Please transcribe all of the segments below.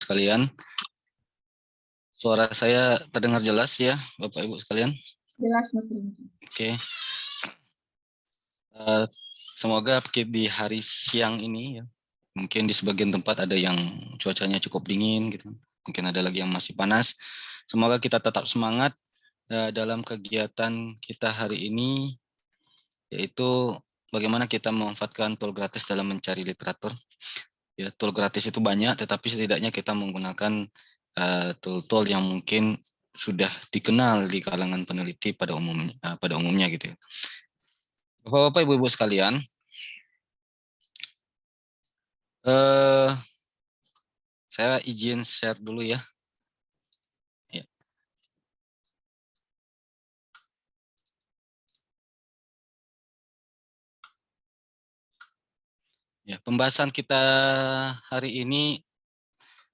sekalian. Suara saya terdengar jelas ya, Bapak Ibu sekalian? Jelas, Mas Rindy. Oke. Semoga di hari siang ini ya, mungkin di sebagian tempat ada yang cuacanya cukup dingin gitu. Mungkin ada lagi yang masih panas. Semoga kita tetap semangat dalam kegiatan kita hari ini, yaitu bagaimana kita memanfaatkan tool gratis dalam mencari literatur. Ya, tool gratis itu banyak, tetapi setidaknya kita menggunakan tool-tool yang mungkin sudah dikenal di kalangan peneliti pada umumnya gitu. Bapak Ibu sekalian, saya izin share dulu ya. Ya, pembahasan kita hari ini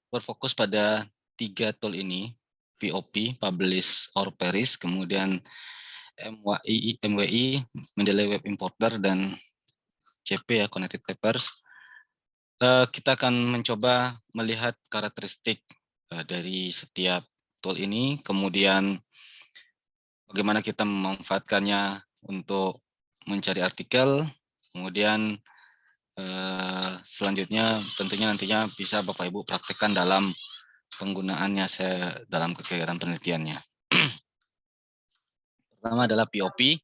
berfokus pada 3 tool ini, POP, Publish or Perish, kemudian MWI, Mendeley Web Importer, dan CP ya, Connected Papers. Kita akan mencoba melihat karakteristik dari setiap tool ini, kemudian bagaimana kita memanfaatkannya untuk mencari artikel, kemudian selanjutnya tentunya nantinya bisa Bapak Ibu praktekkan dalam penggunaannya saya dalam kegiatan penelitiannya. Pertama adalah POP.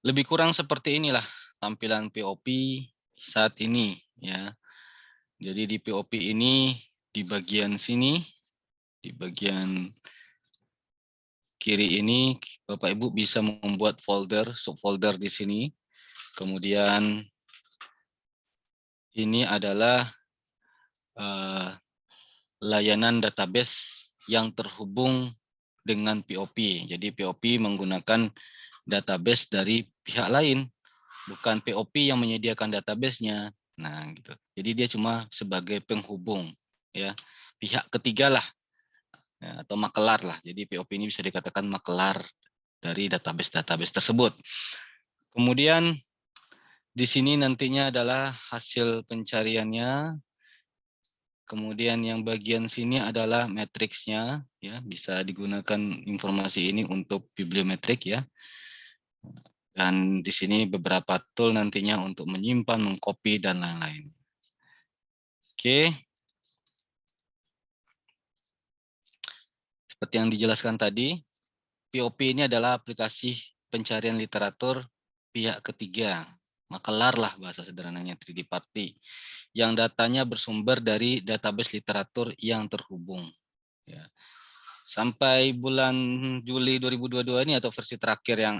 Lebih kurang seperti inilah tampilan POP saat ini ya. Jadi di POP ini di bagian sini, di bagian kiri ini Bapak Ibu bisa membuat folder, subfolder di sini. Kemudian ini adalah layanan database yang terhubung dengan POP. Jadi POP menggunakan database dari pihak lain, bukan POP yang menyediakan database-nya. Nah, gitu. Jadi dia cuma sebagai penghubung, ya, pihak ketiga lah, ya, atau makelar lah. Jadi POP ini bisa dikatakan makelar dari database-database tersebut. Kemudian di sini nantinya adalah hasil pencariannya. Kemudian yang bagian sini adalah matriksnya, ya, bisa digunakan informasi ini untuk bibliometrik ya. Dan di sini beberapa tool nantinya untuk menyimpan, mengcopy dan lain-lain. Oke. Seperti yang dijelaskan tadi, POP ini adalah aplikasi pencarian literatur pihak ketiga. Makelar lah bahasa sederhananya, 3D party. Yang datanya bersumber dari database literatur yang terhubung. Ya. Sampai bulan Juli 2022 ini atau versi terakhir yang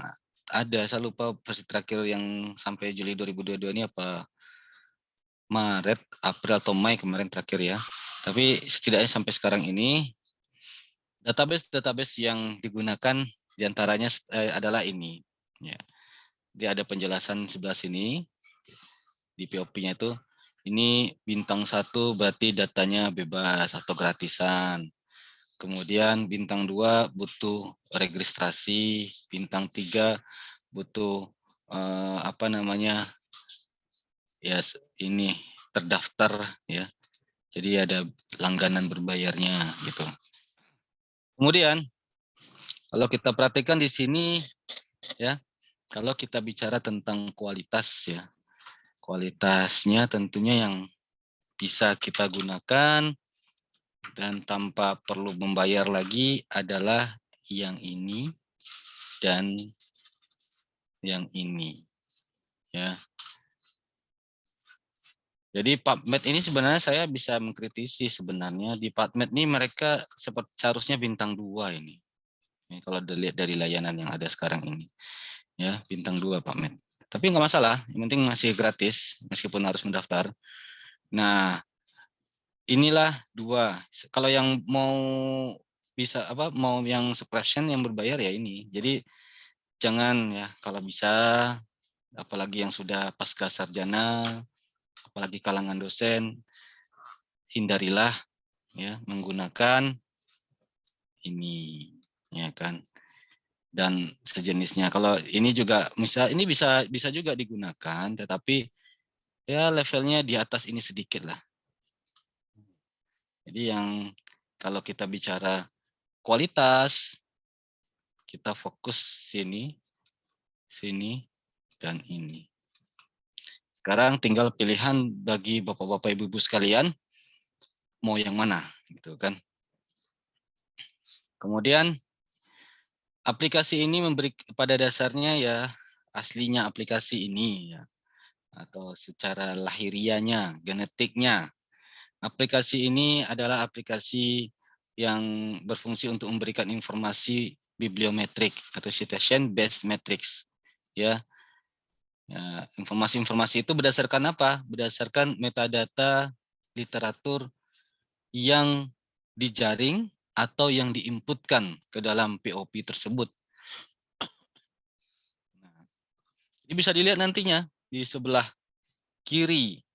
ada, saya lupa versi terakhir yang sampai Juli 2022 ini apa Maret, April atau Mei kemarin terakhir ya. Tapi setidaknya sampai sekarang ini database yang digunakan diantaranya adalah ini. Ya. Dia ada penjelasan sebelah sini di POP-nya itu. Ini bintang 1 berarti datanya bebas atau gratisan. Kemudian bintang 2 butuh registrasi, bintang 3 butuh ya ini terdaftar ya. Jadi ada langganan berbayarnya gitu. Kemudian kalau kita perhatikan di sini ya, kalau kita bicara tentang kualitas ya. Kualitasnya tentunya yang bisa kita gunakan dan tanpa perlu membayar lagi adalah yang ini dan yang ini ya. Jadi PubMed ini sebenarnya saya bisa mengkritisi sebenarnya di PubMed ini mereka seharusnya bintang 2 ini. Kalau dilihat dari layanan yang ada sekarang ini. Ya, bintang 2 PubMed. Tapi nggak masalah, yang penting masih gratis meskipun harus mendaftar. Nah, inilah 2. Kalau yang mau bisa mau yang subscription yang berbayar ya ini. Jadi jangan ya kalau bisa, apalagi yang sudah pasca sarjana, apalagi kalangan dosen, hindarilah ya menggunakan ini ya kan dan sejenisnya. Kalau ini juga ini bisa juga digunakan, tetapi ya levelnya di atas ini sedikit lah Jadi yang kalau kita bicara kualitas, kita fokus sini, sini, dan ini. Sekarang tinggal pilihan bagi Bapak-Bapak Ibu-Ibu sekalian, mau yang mana, gitu kan. Kemudian aplikasi ini memberi pada dasarnya ya aslinya aplikasi ini ya, atau secara lahirianya, genetiknya. Aplikasi ini adalah aplikasi yang berfungsi untuk memberikan informasi bibliometrik atau citation based matrix ya. Informasi-informasi itu berdasarkan apa? Berdasarkan metadata literatur yang dijaring atau yang diinputkan ke dalam POP tersebut. Ini bisa dilihat nantinya di sebelah kiri,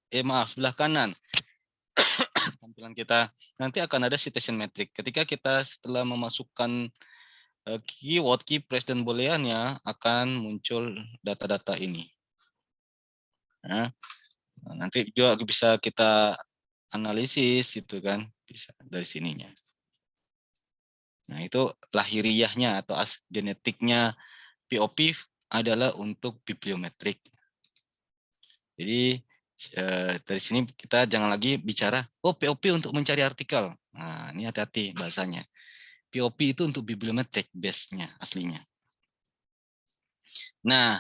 sebelah kanan tampilan kita nanti akan ada citation metric. Ketika kita setelah memasukkan keyword, key phrase dan booleannya akan muncul data-data ini. Nah, nanti juga bisa kita analisis itu kan bisa dari sininya. Nah, itu lahiriahnya atau genetiknya POP adalah untuk bibliometrik. Jadi dari sini kita jangan lagi bicara POP untuk mencari artikel. Nah, ini hati-hati bahasanya. POP itu untuk bibliometrik base-nya aslinya. Nah,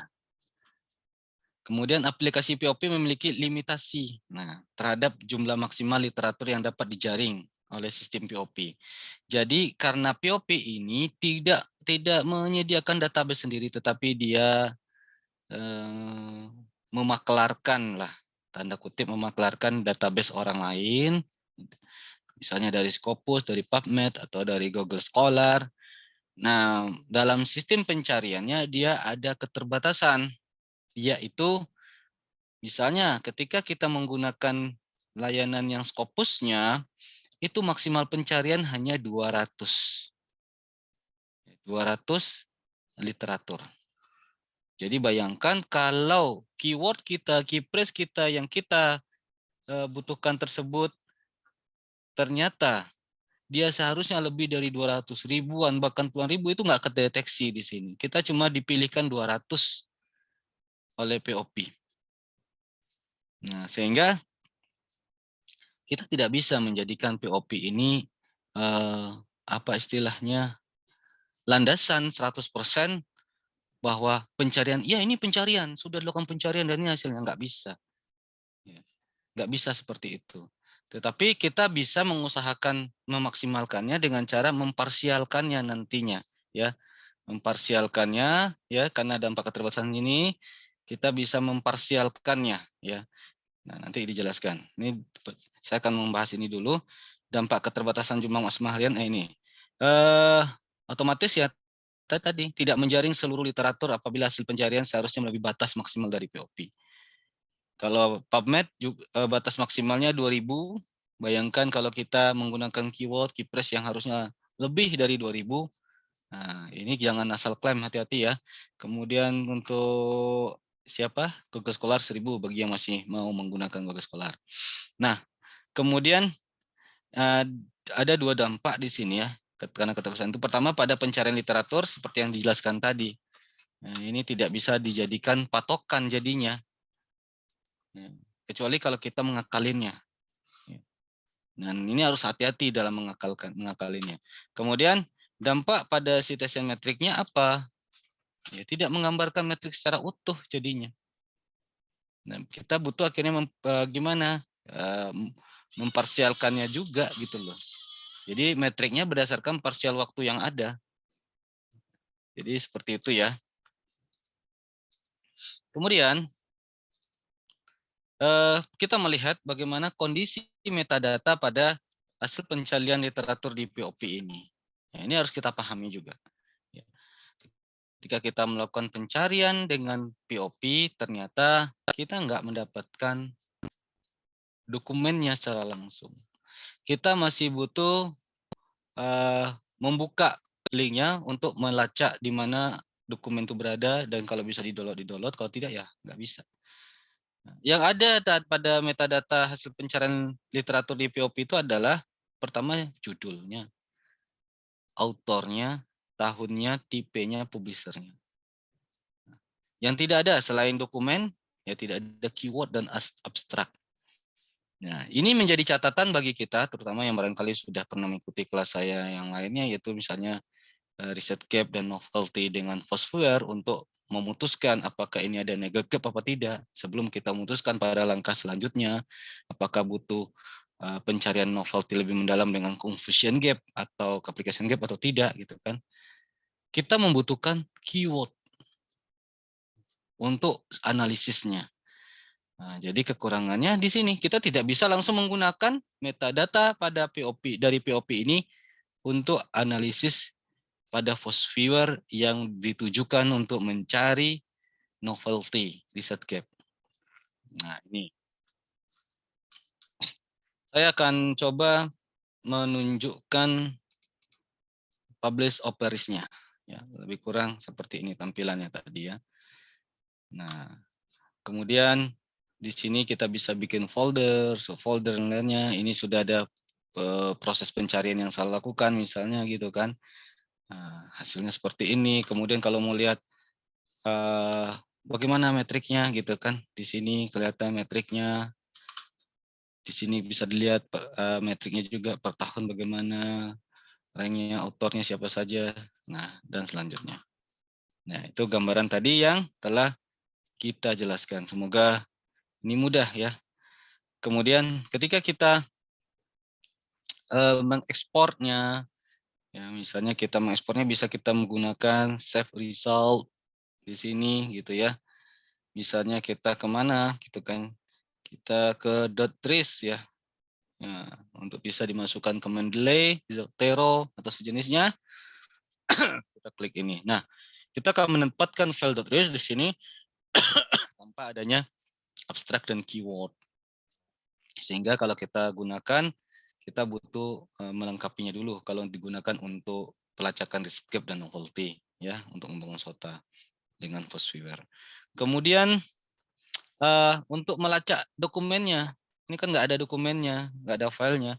kemudian aplikasi POP memiliki limitasi terhadap jumlah maksimal literatur yang dapat dijaring oleh sistem POP. Jadi karena POP ini tidak menyediakan database sendiri, tetapi dia memaklarkan lah, tanda kutip memaklarkan database orang lain, misalnya dari Scopus, dari PubMed, atau dari Google Scholar. Nah, dalam sistem pencariannya dia ada keterbatasan, yaitu misalnya ketika kita menggunakan layanan yang Scopusnya, itu maksimal pencarian hanya 200 literatur. Jadi bayangkan kalau keyword kita, key phrase kita yang kita butuhkan tersebut ternyata dia seharusnya lebih dari 200 ribuan, bahkan puluhan ribu, itu nggak kedeteksi di sini. Kita cuma dipilihkan 200 oleh POP. Nah, sehingga kita tidak bisa menjadikan POP ini apa istilahnya landasan 100% bahwa pencarian, ya ini pencarian, sudah dilakukan pencarian dan ini hasilnya, nggak bisa. Nggak bisa seperti itu. Tetapi kita bisa mengusahakan memaksimalkannya dengan cara memparsialkannya nantinya, ya. Memparsialkannya, ya, karena dampak keterbatasan ini kita bisa memparsialkannya, ya. Nah, nanti dijelaskan. Ini saya akan membahas ini dulu. Dampak keterbatasan jumlah maksimal harian ini. Otomatis ya tadi tidak menjaring seluruh literatur apabila hasil pencarian seharusnya melebihi batas maksimal dari POP. Kalau PubMed batas maksimalnya 2000. Bayangkan kalau kita menggunakan keyword, key phrase yang harusnya lebih dari 2000. Nah, ini jangan asal klaim, hati-hati ya. Kemudian untuk siapa? Google Scholar 1000 bagi yang masih mau menggunakan Google Scholar. Nah, kemudian ada dua dampak di sini ya. Karena keterbatasan itu. Pertama pada pencarian literatur seperti yang dijelaskan tadi. Nah, ini tidak bisa dijadikan patokan jadinya. Kecuali kalau kita mengakalinnya. Dan ini harus hati-hati dalam mengakalinya. Kemudian dampak pada citation metriknya apa? Ya, tidak menggambarkan metrik secara utuh jadinya. Nah, kita butuh akhirnya gimana? Memparsialkannya juga gitu loh. Jadi metriknya berdasarkan parsial waktu yang ada. Jadi seperti itu ya. Kemudian kita melihat bagaimana kondisi metadata pada hasil pencarian literatur di POP ini. Nah, ini harus kita pahami juga. Ketika kita melakukan pencarian dengan POP, ternyata kita nggak mendapatkan dokumennya secara langsung. Kita masih butuh membuka linknya untuk melacak di mana dokumen itu berada, dan kalau bisa di-download, kalau tidak ya nggak bisa. Yang ada pada metadata hasil pencarian literatur di POP itu adalah pertama judulnya, autornya, tahunnya, tipenya, publishernya. Yang tidak ada selain dokumen, ya tidak ada keyword dan abstrak. Nah, ini menjadi catatan bagi kita, terutama yang barangkali sudah pernah mengikuti kelas saya yang lainnya, yaitu misalnya riset gap dan novelty dengan Foursquare untuk memutuskan apakah ini ada negatif gap apa tidak. Sebelum kita memutuskan pada langkah selanjutnya, apakah butuh pencarian novelty lebih mendalam dengan confusion gap atau application gap atau tidak, gitu kan. Kita membutuhkan keyword untuk analisisnya. Nah, jadi kekurangannya di sini kita tidak bisa langsung menggunakan metadata pada POP dari POP ini untuk analisis pada Foursquare yang ditujukan untuk mencari novelty research gap. Nah, ini saya akan coba menunjukkan publish operisnya. Ya, lebih kurang seperti ini tampilannya tadi ya. Nah, kemudian di sini kita bisa bikin folder, foldernya ini sudah ada proses pencarian yang saya lakukan misalnya gitu kan. Nah, hasilnya seperti ini. Kemudian kalau mau lihat bagaimana metriknya gitu kan, di sini kelihatan metriknya. Di sini bisa dilihat metriknya juga per tahun bagaimana, ranknya, autornya siapa saja. Nah, dan selanjutnya. Nah, itu gambaran tadi yang telah kita jelaskan. Semoga ini mudah ya. Kemudian ketika kita mengekspornya, ya misalnya kita mengekspornya bisa kita menggunakan save result di sini gitu ya. Misalnya kita kemana gitu kan, kita ke .trace ya. Nah, untuk bisa dimasukkan ke Mendeley, Zotero atau sejenisnya, kita klik ini. Nah, kita akan menempatkan file .trace di sini tanpa adanya abstrak dan keyword. Sehingga kalau kita gunakan, kita butuh melengkapinya dulu kalau digunakan untuk pelacakan risk gap dan novelty ya, untuk membangun SOTA dengan Foursquare. Kemudian untuk melacak dokumennya, ini kan nggak ada dokumennya, nggak ada filenya,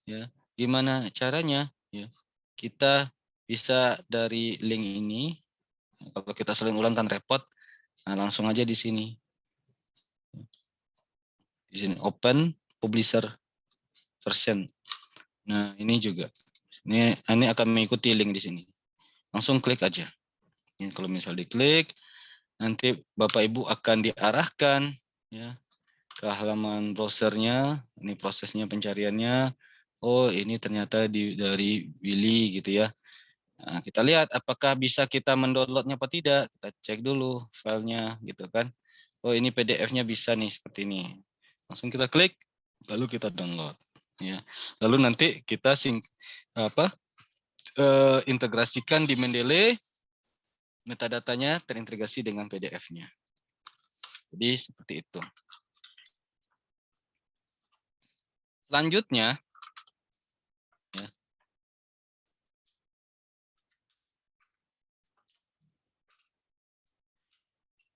ya. Gimana caranya? Ya, kita bisa dari link ini. Kalau kita sering ulang kan repot, nah langsung aja di sini. Di sini open publisher version. Nah ini juga. Ini akan mengikuti link di sini. Langsung klik aja. Ini kalau misal diklik, nanti Bapak Ibu akan diarahkan ya ke halaman browsernya. Ini prosesnya pencariannya. Oh ini ternyata dari Willy gitu ya. Nah, kita lihat apakah bisa kita mendownloadnya apa tidak. Kita cek dulu filenya gitu kan. Oh ini PDF-nya bisa nih seperti ini. Langsung kita klik, lalu kita download. Ya. Lalu nanti kita integrasikan di Mendeley, metadatanya terintegrasi dengan PDF-nya. Jadi seperti itu. Selanjutnya, ya,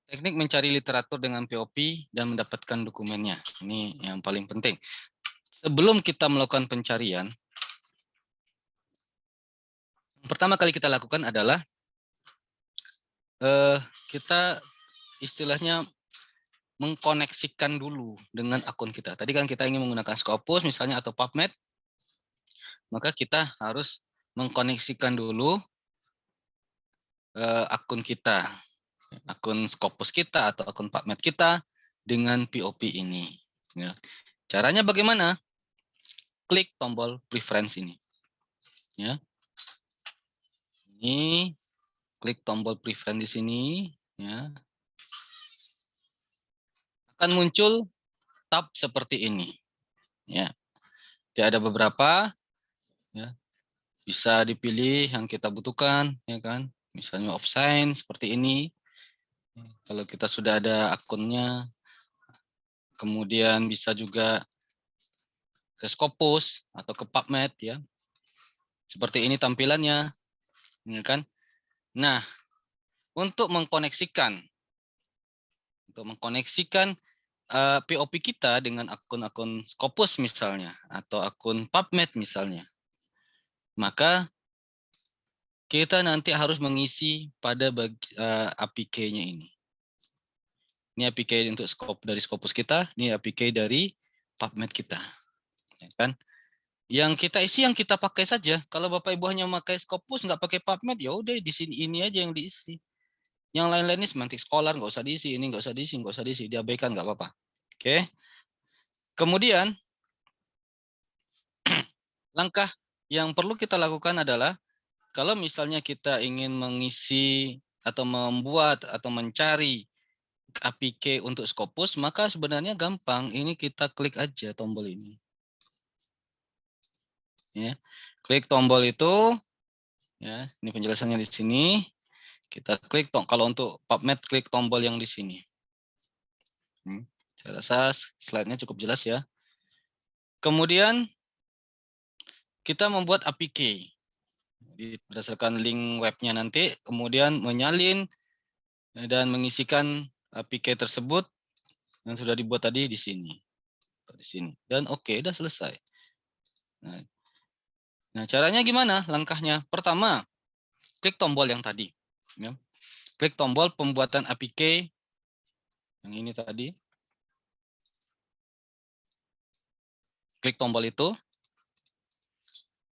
teknik mencari literatur dengan POP dan mendapatkan dokumennya. Ini yang paling penting. Sebelum kita melakukan pencarian, pertama kali kita lakukan adalah kita istilahnya mengkoneksikan dulu dengan akun kita. Tadi kan kita ingin menggunakan Scopus misalnya atau PubMed, maka kita harus mengkoneksikan dulu akun kita, akun Scopus kita atau akun PubMed kita dengan POP ini. Ya. Caranya bagaimana? Klik tombol preference ini. Ya. Ini klik tombol preference di sini. Ya. Akan muncul tab seperti ini. Ya. Ada beberapa. Ya. Bisa dipilih yang kita butuhkan, ya kan? Misalnya of science seperti ini. Kalau kita sudah ada akunnya, kemudian bisa juga ke Scopus atau ke PubMed ya. Seperti ini tampilannya, ya kan? Nah, untuk mengkoneksikan POP kita dengan akun-akun Scopus misalnya atau akun PubMed misalnya, maka kita nanti harus mengisi pada APK-nya ini. Ini APK untuk dari Scopus kita, ini APK dari PubMed kita, ya kan? Yang kita isi yang kita pakai saja. Kalau Bapak Ibu hanya memakai Scopus nggak pakai PubMed, ya udah di sini ini aja yang diisi. Yang lain-lain ini semantik scholar nggak usah diisi, ini nggak usah diisi, nggak usah diisi, diabaikan nggak apa-apa. Oke. Kemudian langkah yang perlu kita lakukan adalah kalau misalnya kita ingin mengisi atau membuat atau mencari APK untuk Scopus, maka sebenarnya gampang. Ini kita klik aja tombol ini. Ya. Klik tombol itu, ya, ini penjelasannya di sini. Kita klik, kalau untuk PubMed, klik tombol yang di sini. Saya rasa slide-nya cukup jelas ya. Kemudian kita membuat APK. Berdasarkan link webnya nanti, kemudian menyalin dan mengisikan APK tersebut yang sudah dibuat tadi di sini. Dan oke, udah selesai. Nah, caranya gimana? Langkahnya. Pertama, klik tombol yang tadi. Ya. Klik tombol pembuatan APK yang ini tadi. Klik tombol itu.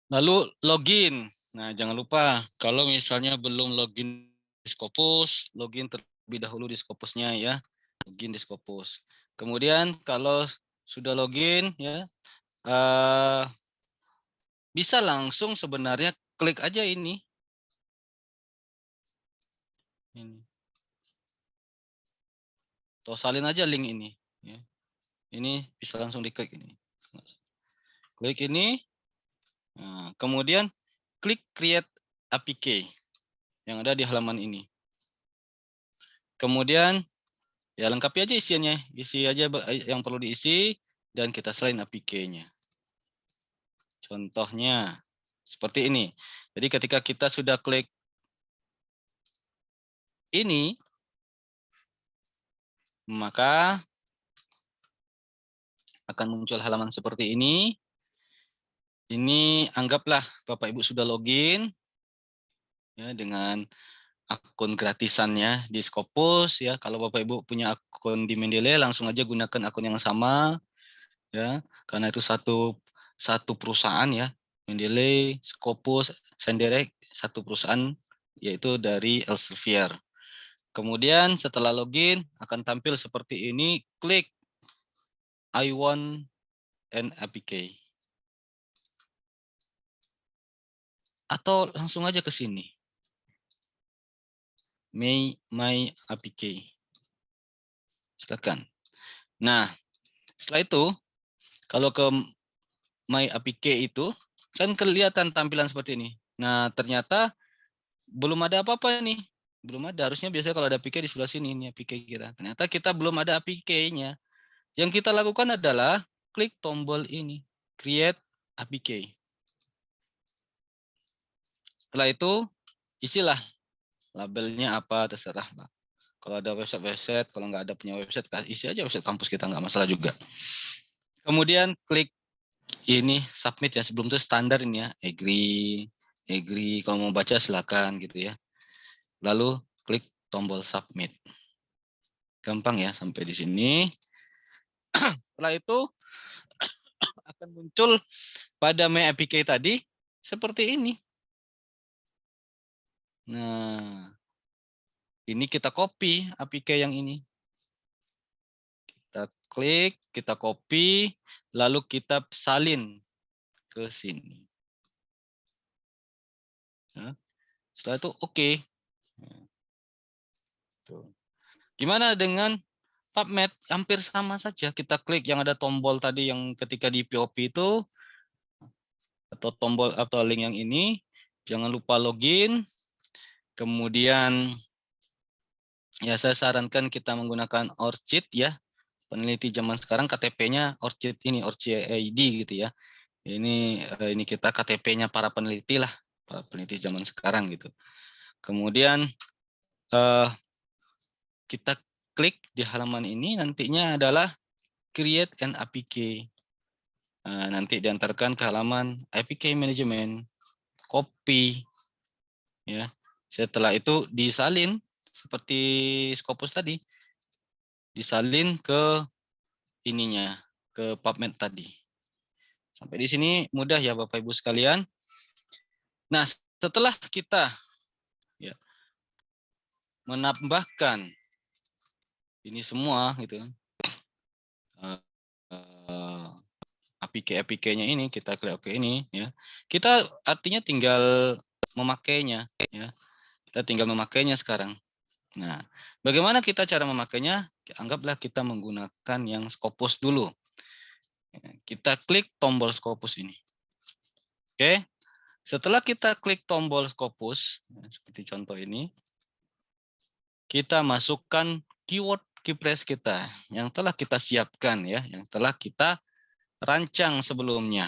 Lalu login. Nah, jangan lupa kalau misalnya belum login di Scopus, login terlebih dahulu di Scopusnya ya. Login di Scopus. Kemudian kalau sudah login ya, bisa langsung sebenarnya klik aja ini. Atau salin aja link ini. Ya. Ini bisa langsung diklik ini. Klik ini. Nah, kemudian klik create APK yang ada di halaman ini. Kemudian ya lengkapi aja isiannya. Isi aja yang perlu diisi dan kita salin APK-nya. Contohnya seperti ini. Jadi ketika kita sudah klik ini, maka akan muncul halaman seperti ini. Ini anggaplah Bapak Ibu sudah login ya dengan akun gratisannya di Scopus ya. Kalau Bapak Ibu punya akun di Mendeley, langsung aja gunakan akun yang sama ya. Karena itu satu perusahaan ya. Mendeley, Scopus, Senderek satu perusahaan yaitu dari Elsevier. Kemudian setelah login akan tampil seperti ini, klik I want an APK. Atau langsung aja ke sini. My APK. Silakan. Nah, setelah itu kalau ke My APK itu kan kelihatan tampilan seperti ini. Nah, ternyata belum ada apa-apa nih. Belum ada. Harusnya biasanya kalau ada APK di sebelah sini ini APK kita. Ternyata kita belum ada APK-nya. Yang kita lakukan adalah klik tombol ini, create APK. Setelah itu isilah labelnya apa terserah lah. Kalau ada website, kalau nggak ada punya website, isi aja website kampus kita, nggak masalah juga. Kemudian klik ini submit ya, sebelum itu standar ini ya, agree, kalau mau baca silakan gitu ya. Lalu klik tombol submit. Gampang ya sampai di sini. Setelah itu akan muncul pada My APK tadi seperti ini. Nah, ini kita copy APK yang ini. Kita klik, kita copy, lalu kita salin ke sini. Nah, setelah itu oke. Gimana dengan PubMed? Hampir sama saja. Kita klik yang ada tombol tadi yang ketika di POP itu, atau tombol atau link yang ini. Jangan lupa login. Kemudian ya saya sarankan kita menggunakan ORCID ya. Peneliti zaman sekarang KTP-nya ORCID ini, ORCID ID gitu ya. Ini kita KTP-nya para peneliti lah, para peneliti zaman sekarang gitu. Kemudian kita klik di halaman ini nantinya adalah create an APK. Nanti diantarkan ke halaman APK management, copy, ya. Setelah itu disalin seperti Scopus tadi, disalin ke ininya, ke PubMed tadi. Sampai di sini mudah ya Bapak Ibu sekalian. Nah, setelah kita ya menambahkan ini semua gitu, APK-APK-nya ini kita klik oke ini ya. Kita artinya tinggal memakainya ya. Kita tinggal memakainya sekarang. Nah, bagaimana kita cara memakainya? Anggaplah kita menggunakan yang Scopus dulu. Kita klik tombol Scopus ini. Oke. Setelah kita klik tombol Scopus, seperti contoh ini, kita masukkan keyword keyphrase kita yang telah kita siapkan ya, yang telah kita rancang sebelumnya.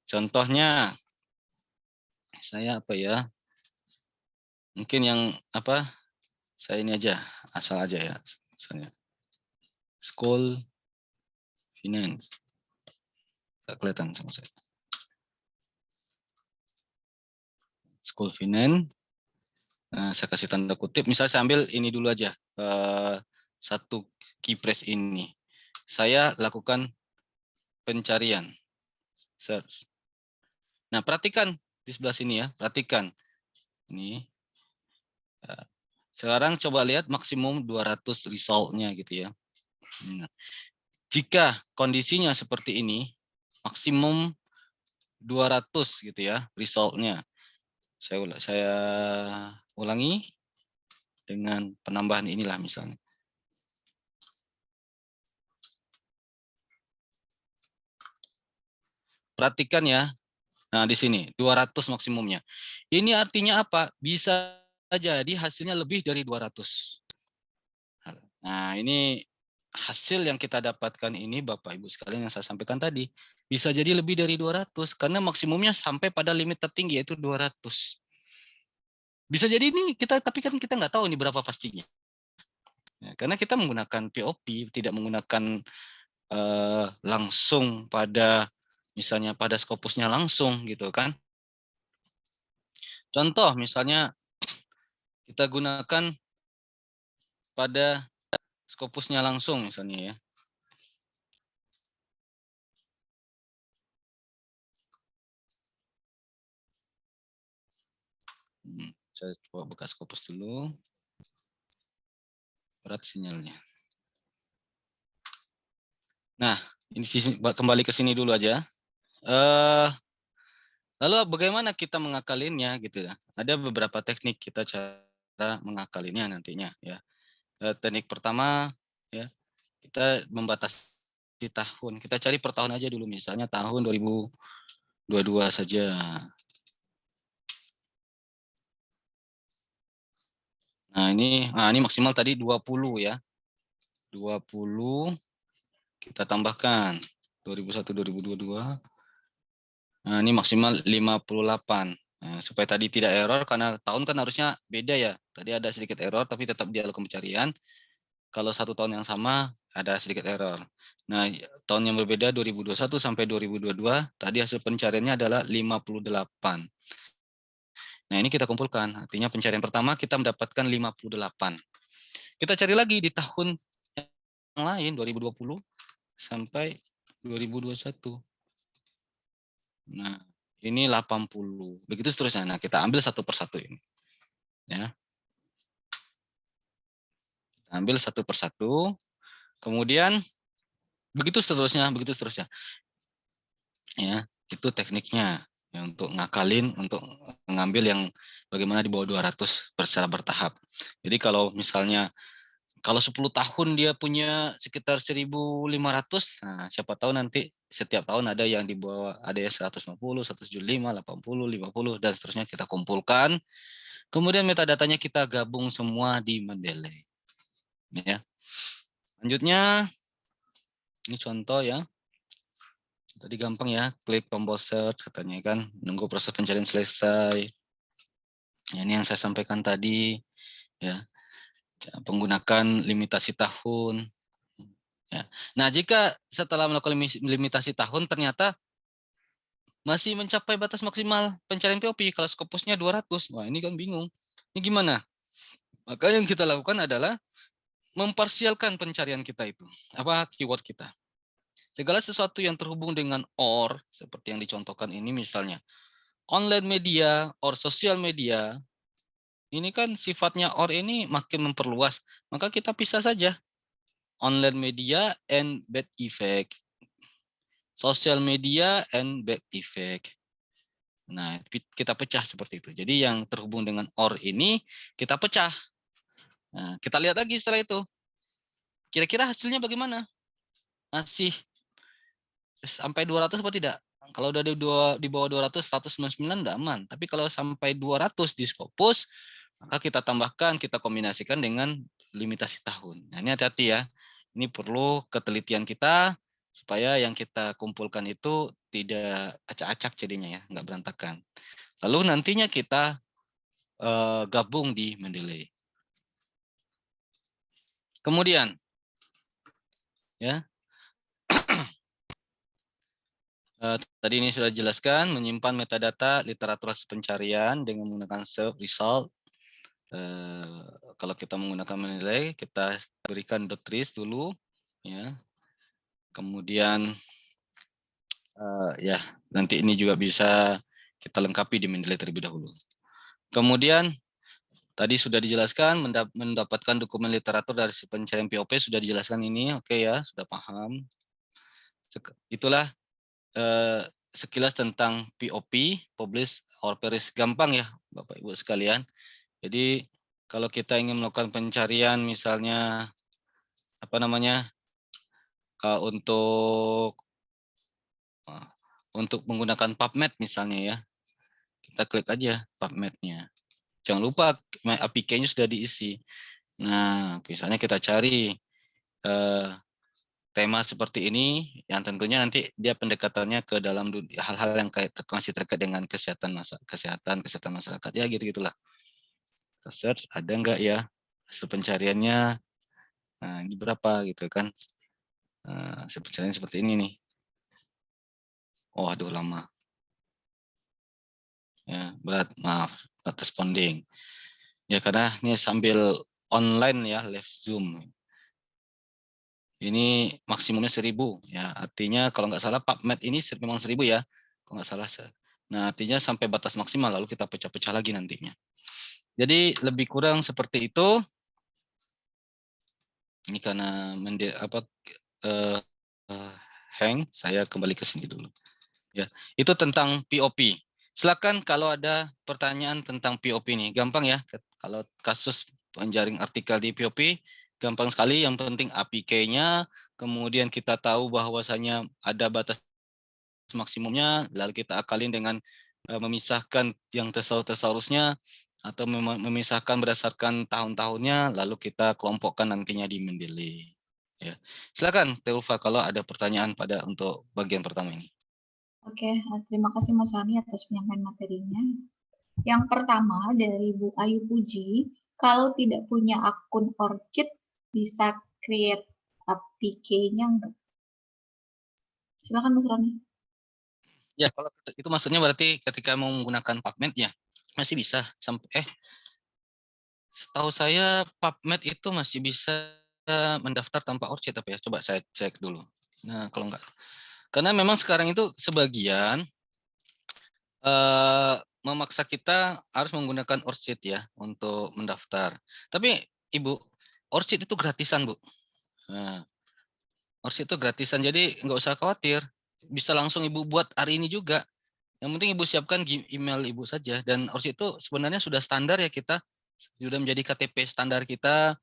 Contohnya saya apa ya? Mungkin yang apa? Saya ini aja, asal aja ya, misalnya school finance. Tidak kelihatan sama saya. School finance. Nah, saya kasih tanda kutip. Misalnya saya ambil ini dulu aja, satu keyphrase ini. Saya lakukan pencarian, search. Nah, perhatikan di sebelah sini ya, perhatikan. Ini. Sekarang coba lihat maksimum 200 result-nya gitu ya. Nah, jika kondisinya seperti ini, maksimum 200 gitu ya result-nya. Saya ulangi dengan penambahan inilah misalnya. Perhatikan ya. Nah, di sini 200 maksimumnya. Ini artinya apa? Bisa jadi hasilnya lebih dari 200. Nah, ini hasil yang kita dapatkan ini Bapak Ibu sekalian yang saya sampaikan tadi. Bisa jadi lebih dari 200 karena maksimumnya sampai pada limit tertinggi yaitu 200. Bisa jadi ini tapi kan kita nggak tahu ini berapa pastinya. Ya, karena kita menggunakan POP, tidak menggunakan langsung pada misalnya pada Scopusnya langsung gitu kan. Contoh misalnya kita gunakan pada Scopusnya langsung misalnya ya. Saya coba buka Scopus dulu. Berat sinyalnya. Nah, ini kembali ke sini dulu aja. Lalu bagaimana kita mengakalinnya gitu ya? Ada beberapa teknik kita cara mengakalinnya nantinya ya. Teknik pertama ya, kita membatasi tahun. Kita cari per tahun aja dulu misalnya tahun 2022 saja. Nah, ini maksimal tadi 20 ya. 20 kita tambahkan 2001 2022. Nah, ini maksimal 58. Nah, supaya tadi tidak error karena tahun kan harusnya beda ya. Tadi ada sedikit error tapi tetap dia lakukan pencarian. Kalau satu tahun yang sama ada sedikit error. Nah, tahun yang berbeda 2021 sampai 2022 tadi hasil pencariannya adalah 58. Nah, ini kita kumpulkan. Artinya pencarian pertama kita mendapatkan 58. Kita cari lagi di tahun yang lain 2020 sampai 2021. Nah, ini 80. Begitu seterusnya. Nah, kita ambil satu persatu ini. Ya. Ambil satu persatu. Kemudian begitu seterusnya, begitu seterusnya. Ya, itu tekniknya ya, untuk ngakalin, untuk mengambil yang bagaimana di bawah 200 secara bertahap. Jadi kalau misalnya kalau 10 tahun dia punya sekitar 1.500, nah siapa tahu nanti setiap tahun ada yang di bawah, ada yang 150, 175, 80, 50 dan seterusnya kita kumpulkan. Kemudian metadatanya kita gabung semua di Mendeley. Ya. Selanjutnya ini contoh ya. Tadi gampang ya, klik tombol search katanya kan, nunggu proses pencarian selesai. Ya, ini yang saya sampaikan tadi ya. Menggunakan limitasi tahun. Ya. Nah, jika setelah melakukan limitasi tahun ternyata masih mencapai batas maksimal pencarian POP, kalau Scopusnya 200, wah ini kan bingung. Ini gimana? Maka yang kita lakukan adalah memparsialkan pencarian kita itu. Apa keyword kita? Segala sesuatu yang terhubung dengan or, seperti yang dicontohkan ini misalnya, online media, or sosial media, ini kan sifatnya or ini makin memperluas, maka kita pisah saja. Online media and bad effect. Social media and bad effect. Nah, kita pecah seperti itu. Jadi yang terhubung dengan or ini kita pecah. Nah, kita lihat lagi setelah itu. Kira-kira hasilnya bagaimana? Masih sampai 200 apa tidak? Kalau udah di bawah 200, 199 udah aman. Tapi kalau sampai 200 di Scopus, maka kita tambahkan, kita kombinasikan dengan limitasi tahun. Nah, ini hati-hati ya. Ini perlu ketelitian kita supaya yang kita kumpulkan itu tidak acak-acak jadinya ya, nggak berantakan. Lalu nantinya kita gabung di Mendeley. Kemudian, ya, tadi ini sudah dijelaskan, menyimpan metadata literatur hasil pencarian dengan menggunakan serve result. Kalau kita menggunakan Mendeley, kita berikan .trace dulu, ya. Kemudian, ya nanti ini juga bisa kita lengkapi di Mendeley terlebih dahulu. Kemudian tadi sudah dijelaskan mendapatkan dokumen literatur dari si pencarian POP, sudah dijelaskan ini, oke ya, sudah paham. Itulah sekilas tentang POP, publish or perish, gampang ya Bapak Ibu sekalian. Jadi kalau kita ingin melakukan pencarian misalnya apa namanya untuk menggunakan PubMed misalnya ya, kita klik aja PubMed-nya. Jangan lupa APK-nya sudah diisi. Nah, misalnya kita cari tema seperti ini, yang tentunya nanti dia pendekatannya ke dalam hal-hal yang masih terkait dengan kesehatan masyarakat ya, gitu gitulah. Search ada enggak ya hasil pencariannya, nah ini berapa gitu kan. Hasil pencarian seperti ini nih. Oh aduh lama ya, maaf responding ya, karena ini sambil online ya, live Zoom. Ini maksimumnya 1000 ya, artinya kalau nggak salah PubMed ini memang 1000 ya, kalau nggak salah. Nah artinya sampai batas maksimal, lalu kita pecah-pecah lagi nantinya. Jadi lebih kurang seperti itu. Ini karena hang, saya kembali ke sini dulu. Ya, itu tentang POP. Silakan kalau ada pertanyaan tentang POP ini, gampang ya. Kalau kasus penjaring artikel di POP, gampang sekali. Yang penting APK-nya, kemudian kita tahu bahwasanya ada batas maksimumnya, lalu kita akalin dengan memisahkan yang tesaurusnya atau memisahkan berdasarkan tahun-tahunnya, lalu kita kelompokkan nantinya di Mendeley. Ya. Silakan Terufa kalau ada pertanyaan untuk bagian pertama ini. Oke, terima kasih Mas Rani atas penyampaian materinya. Yang pertama dari Bu Ayu Puji, kalau tidak punya akun Orchid bisa create APK-nya enggak? Silakan Mas Rani. Ya, kalau itu maksudnya berarti ketika mau menggunakan PubMed ya masih bisa sampai setahu saya PubMed itu masih bisa mendaftar tanpa Orchid apa ya? Coba saya cek dulu. Nah, kalau enggak, karena memang sekarang itu sebagian memaksa kita harus menggunakan Orchid ya untuk mendaftar. Tapi Ibu, Orchid itu gratisan Bu. Nah, Orchid itu gratisan, jadi nggak usah khawatir. Bisa langsung Ibu buat hari ini juga. Yang penting Ibu siapkan email Ibu saja. Dan Orchid itu sebenarnya sudah standar ya, kita sudah menjadi KTP standar kita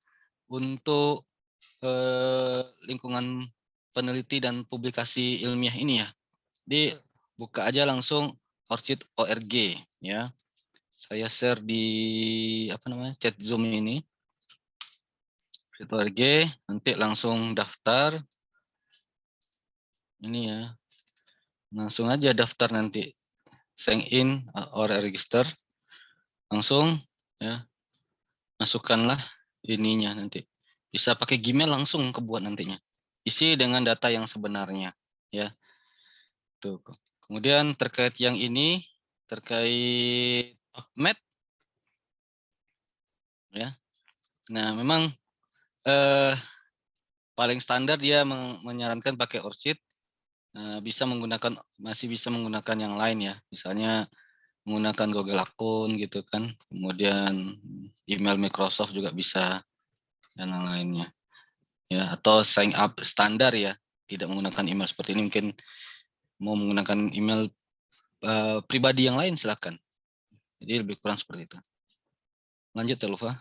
untuk lingkungan peneliti dan publikasi ilmiah ini ya. Jadi buka aja langsung Orchid.org ya. Saya share di chat Zoom ini. Orchid.org, nanti langsung daftar. Ini ya. Langsung aja daftar nanti. Sign in or register. Langsung ya. Masukkanlah ininya nanti. Bisa pakai Gmail langsung kebuat nantinya. Isi dengan data yang sebenarnya, ya. Tuh. Kemudian terkait yang ini, terkait PubMed, ya. Nah, memang paling standar dia menyarankan pakai ORCID. Masih bisa menggunakan yang lain ya. Misalnya menggunakan Google akun gitu kan. Kemudian email Microsoft juga bisa dan yang lainnya. Ya, atau sign up standar ya. Tidak menggunakan email seperti ini, mungkin mau menggunakan email pribadi yang lain silakan. Jadi lebih kurang seperti itu. Lanjut ya Lufa.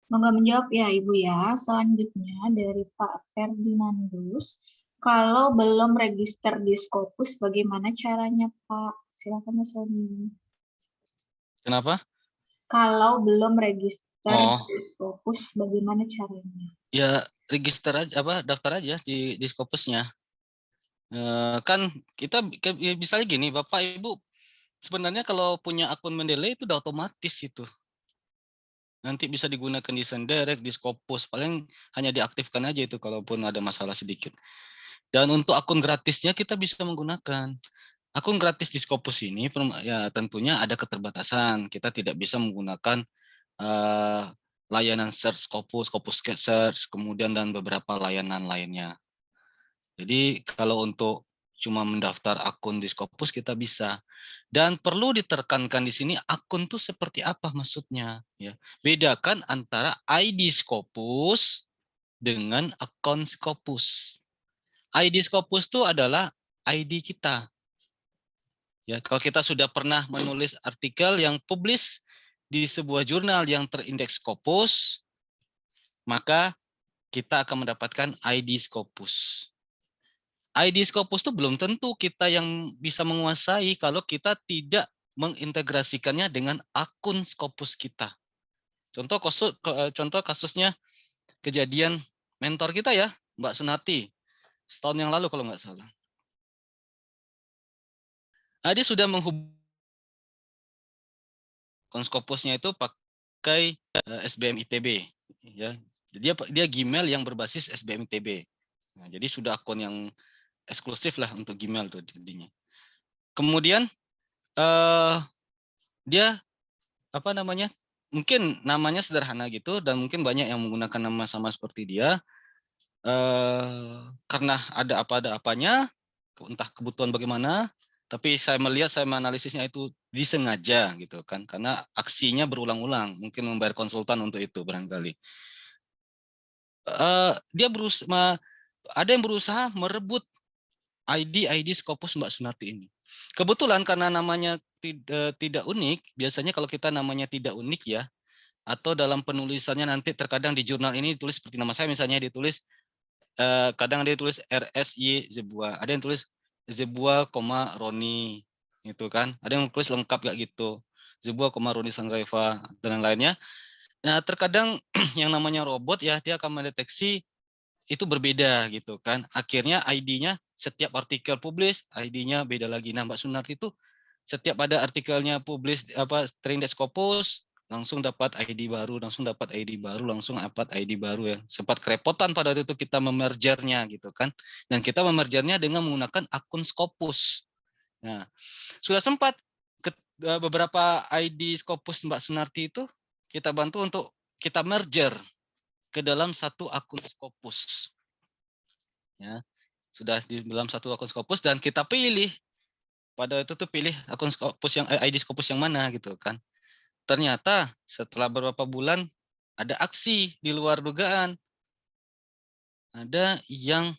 Semoga menjawab ya Ibu ya. Selanjutnya dari Pak Ferdinandus, kalau belum register di Scopus bagaimana caranya Pak? Silakan Mas Sony. Kenapa? Kalau belum register Oh, di Scopus bagaimana caranya? ya register aja daftar aja di Scopusnya. Kan kita ya misalnya gini, Bapak Ibu sebenarnya kalau punya akun Mendeley itu udah otomatis itu. Nanti bisa digunakan di Senderek, di Scopus, paling hanya diaktifkan aja itu kalaupun ada masalah sedikit. Dan untuk akun gratisnya kita bisa menggunakan. Akun gratis di Scopus ini ya tentunya ada keterbatasan. Kita tidak bisa menggunakan layanan search Scopus, Scopus Search, kemudian dan beberapa layanan lainnya. Jadi kalau untuk cuma mendaftar akun di Scopus kita bisa. Dan perlu ditekankan di sini akun tuh seperti apa maksudnya, ya. Bedakan antara ID Scopus dengan akun Scopus. ID Scopus itu adalah ID kita. Ya, kalau kita sudah pernah menulis artikel yang publish di sebuah jurnal yang terindeks Scopus, maka kita akan mendapatkan ID Scopus. ID Scopus itu belum tentu kita yang bisa menguasai kalau kita tidak mengintegrasikannya dengan akun Scopus kita. Contoh kasusnya kejadian mentor kita ya, Mbak Sunarti, setahun yang lalu kalau nggak salah. Nah, dia sudah menghubungi akun Scopusnya itu pakai SBM ITB, ya. Dia Gmail yang berbasis SBM ITB. Nah, jadi sudah akun yang eksklusif lah untuk Gmail tuh jadinya. Kemudian dia mungkin namanya sederhana gitu dan mungkin banyak yang menggunakan nama sama seperti dia karena ada apanya, entah kebutuhan bagaimana, tapi saya menganalisisnya itu disengaja gitu kan, karena aksinya berulang-ulang, mungkin membayar konsultan untuk itu barangkali. Dia ada yang berusaha merebut ID Scopus Mbak Sunarti ini. Kebetulan karena namanya tidak unik, biasanya kalau kita namanya tidak unik ya, atau dalam penulisannya nanti terkadang di jurnal ini ditulis seperti nama saya misalnya ditulis kadang dia tulis RSY Zebua, ada yang tulis Zebua, Roni itu kan, ada yang tulis lengkap gak gitu, Zebua, Roni Sangreva dan lainnya. Nah terkadang yang namanya robot ya dia akan mendeteksi itu berbeda gitu kan, akhirnya ID-nya setiap artikel publish ID-nya beda lagi. Nah Mbak Sunarti itu setiap ada artikelnya publish terindeks Scopus langsung dapat ID baru, langsung dapat ID baru, langsung dapat ID baru ya. Sempat kerepotan pada waktu itu kita memergernya gitu kan. Dan kita memergernya dengan menggunakan akun Scopus. Nah, sudah sempat beberapa ID Scopus Mbak Sunarti itu kita bantu untuk kita merger ke dalam satu akun Scopus. Ya, sudah di dalam satu akun Scopus dan kita pilih pada itu tuh pilih akun Scopus yang ID Scopus yang mana gitu kan. Ternyata setelah beberapa bulan ada aksi di luar dugaan. Ada yang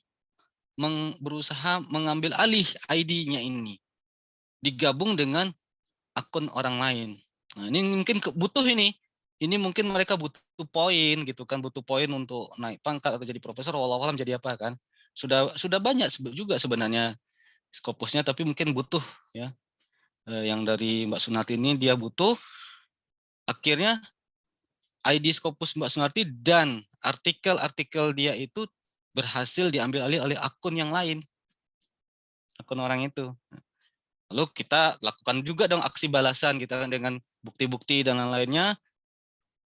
berusaha mengambil alih ID-nya ini. Digabung dengan akun orang lain. Nah, ini mungkin butuh ini. Ini mungkin mereka butuh poin gitu kan, butuh poin untuk naik pangkat atau jadi profesor, walau alam jadi apa kan. Sudah banyak juga sebenarnya Scopusnya, tapi mungkin butuh ya. Yang dari Mbak Sunarti ini dia butuh, akhirnya ID Scopus Mbak Sunarti dan artikel-artikel dia itu berhasil diambil alih oleh akun yang lain, akun orang itu. Lalu kita lakukan juga dong aksi balasan kita dengan bukti-bukti dan lain-lainnya.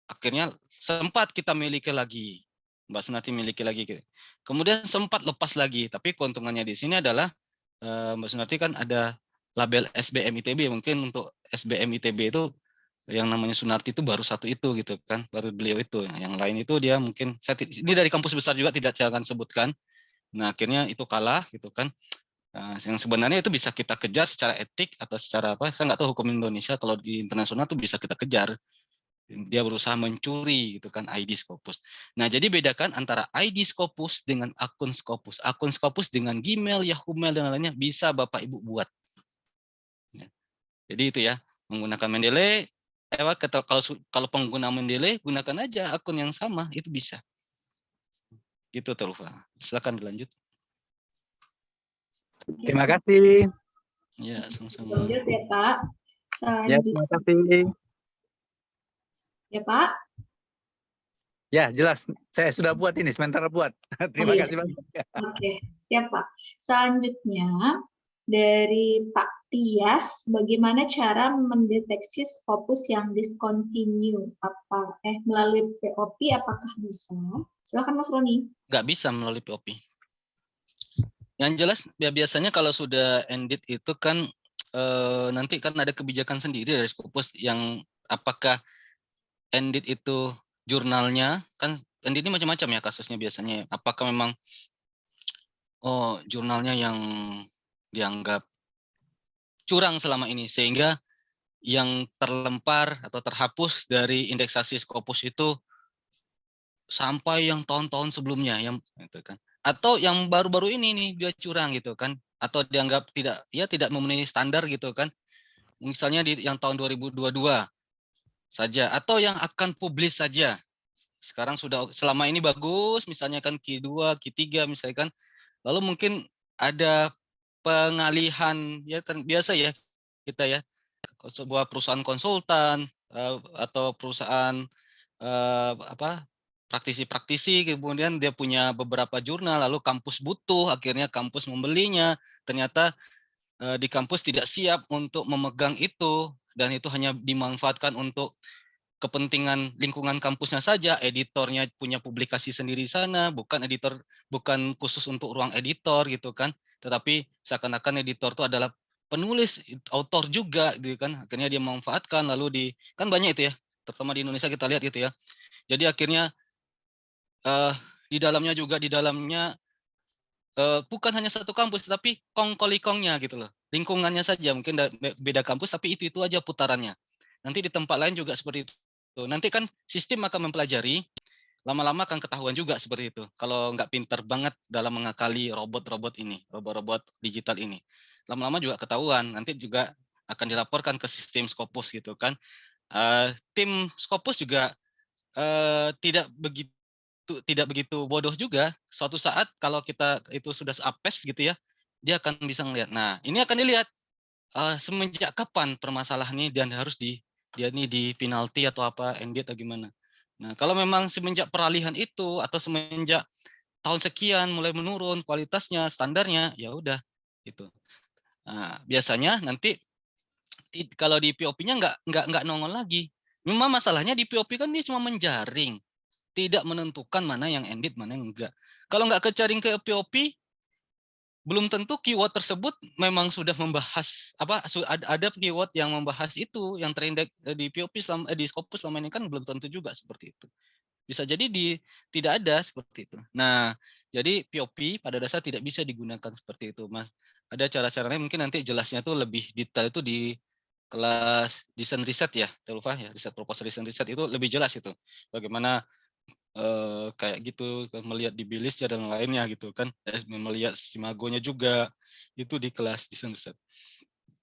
Akhirnya sempat kita miliki lagi, Mbak Sunarti miliki lagi. Kemudian sempat lepas lagi, tapi keuntungannya di sini adalah Mbak Sunarti kan ada label SBM ITB, mungkin untuk SBM ITB itu yang namanya Sunarti itu baru satu itu gitu kan, baru beliau itu. Yang lain itu dia mungkin ini dari kampus besar juga tidak saya akan sebutkan. Nah akhirnya itu kalah gitu kan. Yang sebenarnya itu bisa kita kejar secara etik atau secara apa? Saya nggak tahu hukum Indonesia, kalau di internasional tuh bisa kita kejar. Dia berusaha mencuri gitu kan ID Scopus. Nah, jadi bedakan antara ID Scopus dengan akun Scopus. Akun Scopus dengan Gmail, Yahoo Mail dan lainnya bisa Bapak Ibu buat. Jadi itu ya, menggunakan Mendeley. Kalau pengguna Mendeley, gunakan aja akun yang sama, itu bisa. Gitu Terufa. Silakan dilanjut. Terima kasih. Ya, sama-sama. Lanjut ya Pak. Ya, terima kasih. Ya Pak. Ya, jelas. Saya sudah buat ini, sementara buat. Terima kasih banyak. Oke, siap Pak. Selanjutnya dari Pak Tias, bagaimana cara mendeteksi Scopus yang discontinue? Melalui POP apakah bisa? Silakan Mas Roni. Nggak bisa melalui POP. Yang jelas ya biasanya kalau sudah ended itu kan nanti kan ada kebijakan sendiri dari Scopus yang apakah ended itu jurnalnya, kan ended ini macam-macam ya kasusnya biasanya. Apakah memang jurnalnya yang dianggap curang selama ini sehingga yang terlempar atau terhapus dari indeksasi Scopus itu sampai yang tahun-tahun sebelumnya yang itu kan. Atau yang baru-baru ini nih dia curang gitu kan, atau dianggap tidak memenuhi standar gitu kan. Misalnya di yang tahun 2022 saja, atau yang akan publis saja. Sekarang sudah selama ini bagus, misalnya kan Q2, Q3 misalkan. Lalu mungkin ada pengalihan ya kan biasa ya kita ya, sebuah perusahaan konsultan atau perusahaan praktisi-praktisi, kemudian dia punya beberapa jurnal, lalu kampus butuh, akhirnya kampus membelinya. Ternyata di kampus tidak siap untuk memegang itu, dan itu hanya dimanfaatkan untuk kepentingan lingkungan kampusnya saja. Editornya punya publikasi sendiri di sana, bukan khusus untuk ruang editor gitu kan, tetapi seakan-akan editor itu adalah penulis, autor juga gitu kan. Akhirnya dia memanfaatkan, lalu kan banyak itu ya, terutama di Indonesia kita lihat gitu ya. Jadi akhirnya di dalamnya bukan hanya satu kampus, tapi kong-kali-kongnya gitu loh. Lingkungannya saja mungkin beda kampus, tapi itu aja putarannya. Nanti di tempat lain juga seperti itu. Nanti kan sistem akan mempelajari, lama-lama akan ketahuan juga seperti itu. Kalau nggak pintar banget dalam mengakali robot-robot digital ini, lama-lama juga ketahuan. Nanti juga akan dilaporkan ke sistem Scopus gitu kan. Tim Scopus juga tidak begitu bodoh juga. Suatu saat kalau kita itu sudah apes gitu ya, dia akan bisa melihat. Nah, ini akan dilihat semenjak kapan permasalahan ini dan harus dia ini di penalti atau apa, ended atau gimana. Nah, kalau memang semenjak peralihan itu atau semenjak tahun sekian mulai menurun kualitasnya, standarnya, ya udah gitu. Nah, biasanya nanti kalau di POP-nya nggak nongol lagi. Memang masalahnya di POP kan dia cuma menjaring, tidak menentukan mana yang ended, mana yang enggak. Kalau nggak kejaring ke POP, belum tentu keyword tersebut memang sudah membahas ada keyword yang membahas itu yang terindeks di POP di Scopus selama ini, kan belum tentu juga seperti itu. Bisa jadi tidak ada seperti itu. Nah, jadi POP pada dasar tidak bisa digunakan seperti itu, Mas. Ada cara-caranya, mungkin nanti jelasnya tuh lebih detail itu di kelas desain riset ya, Telufa ya, riset proposal desain riset itu lebih jelas itu. Bagaimana kayak gitu melihat di bilisnya dan lainnya gitu kan, melihat simagonya juga itu di kelas desain riset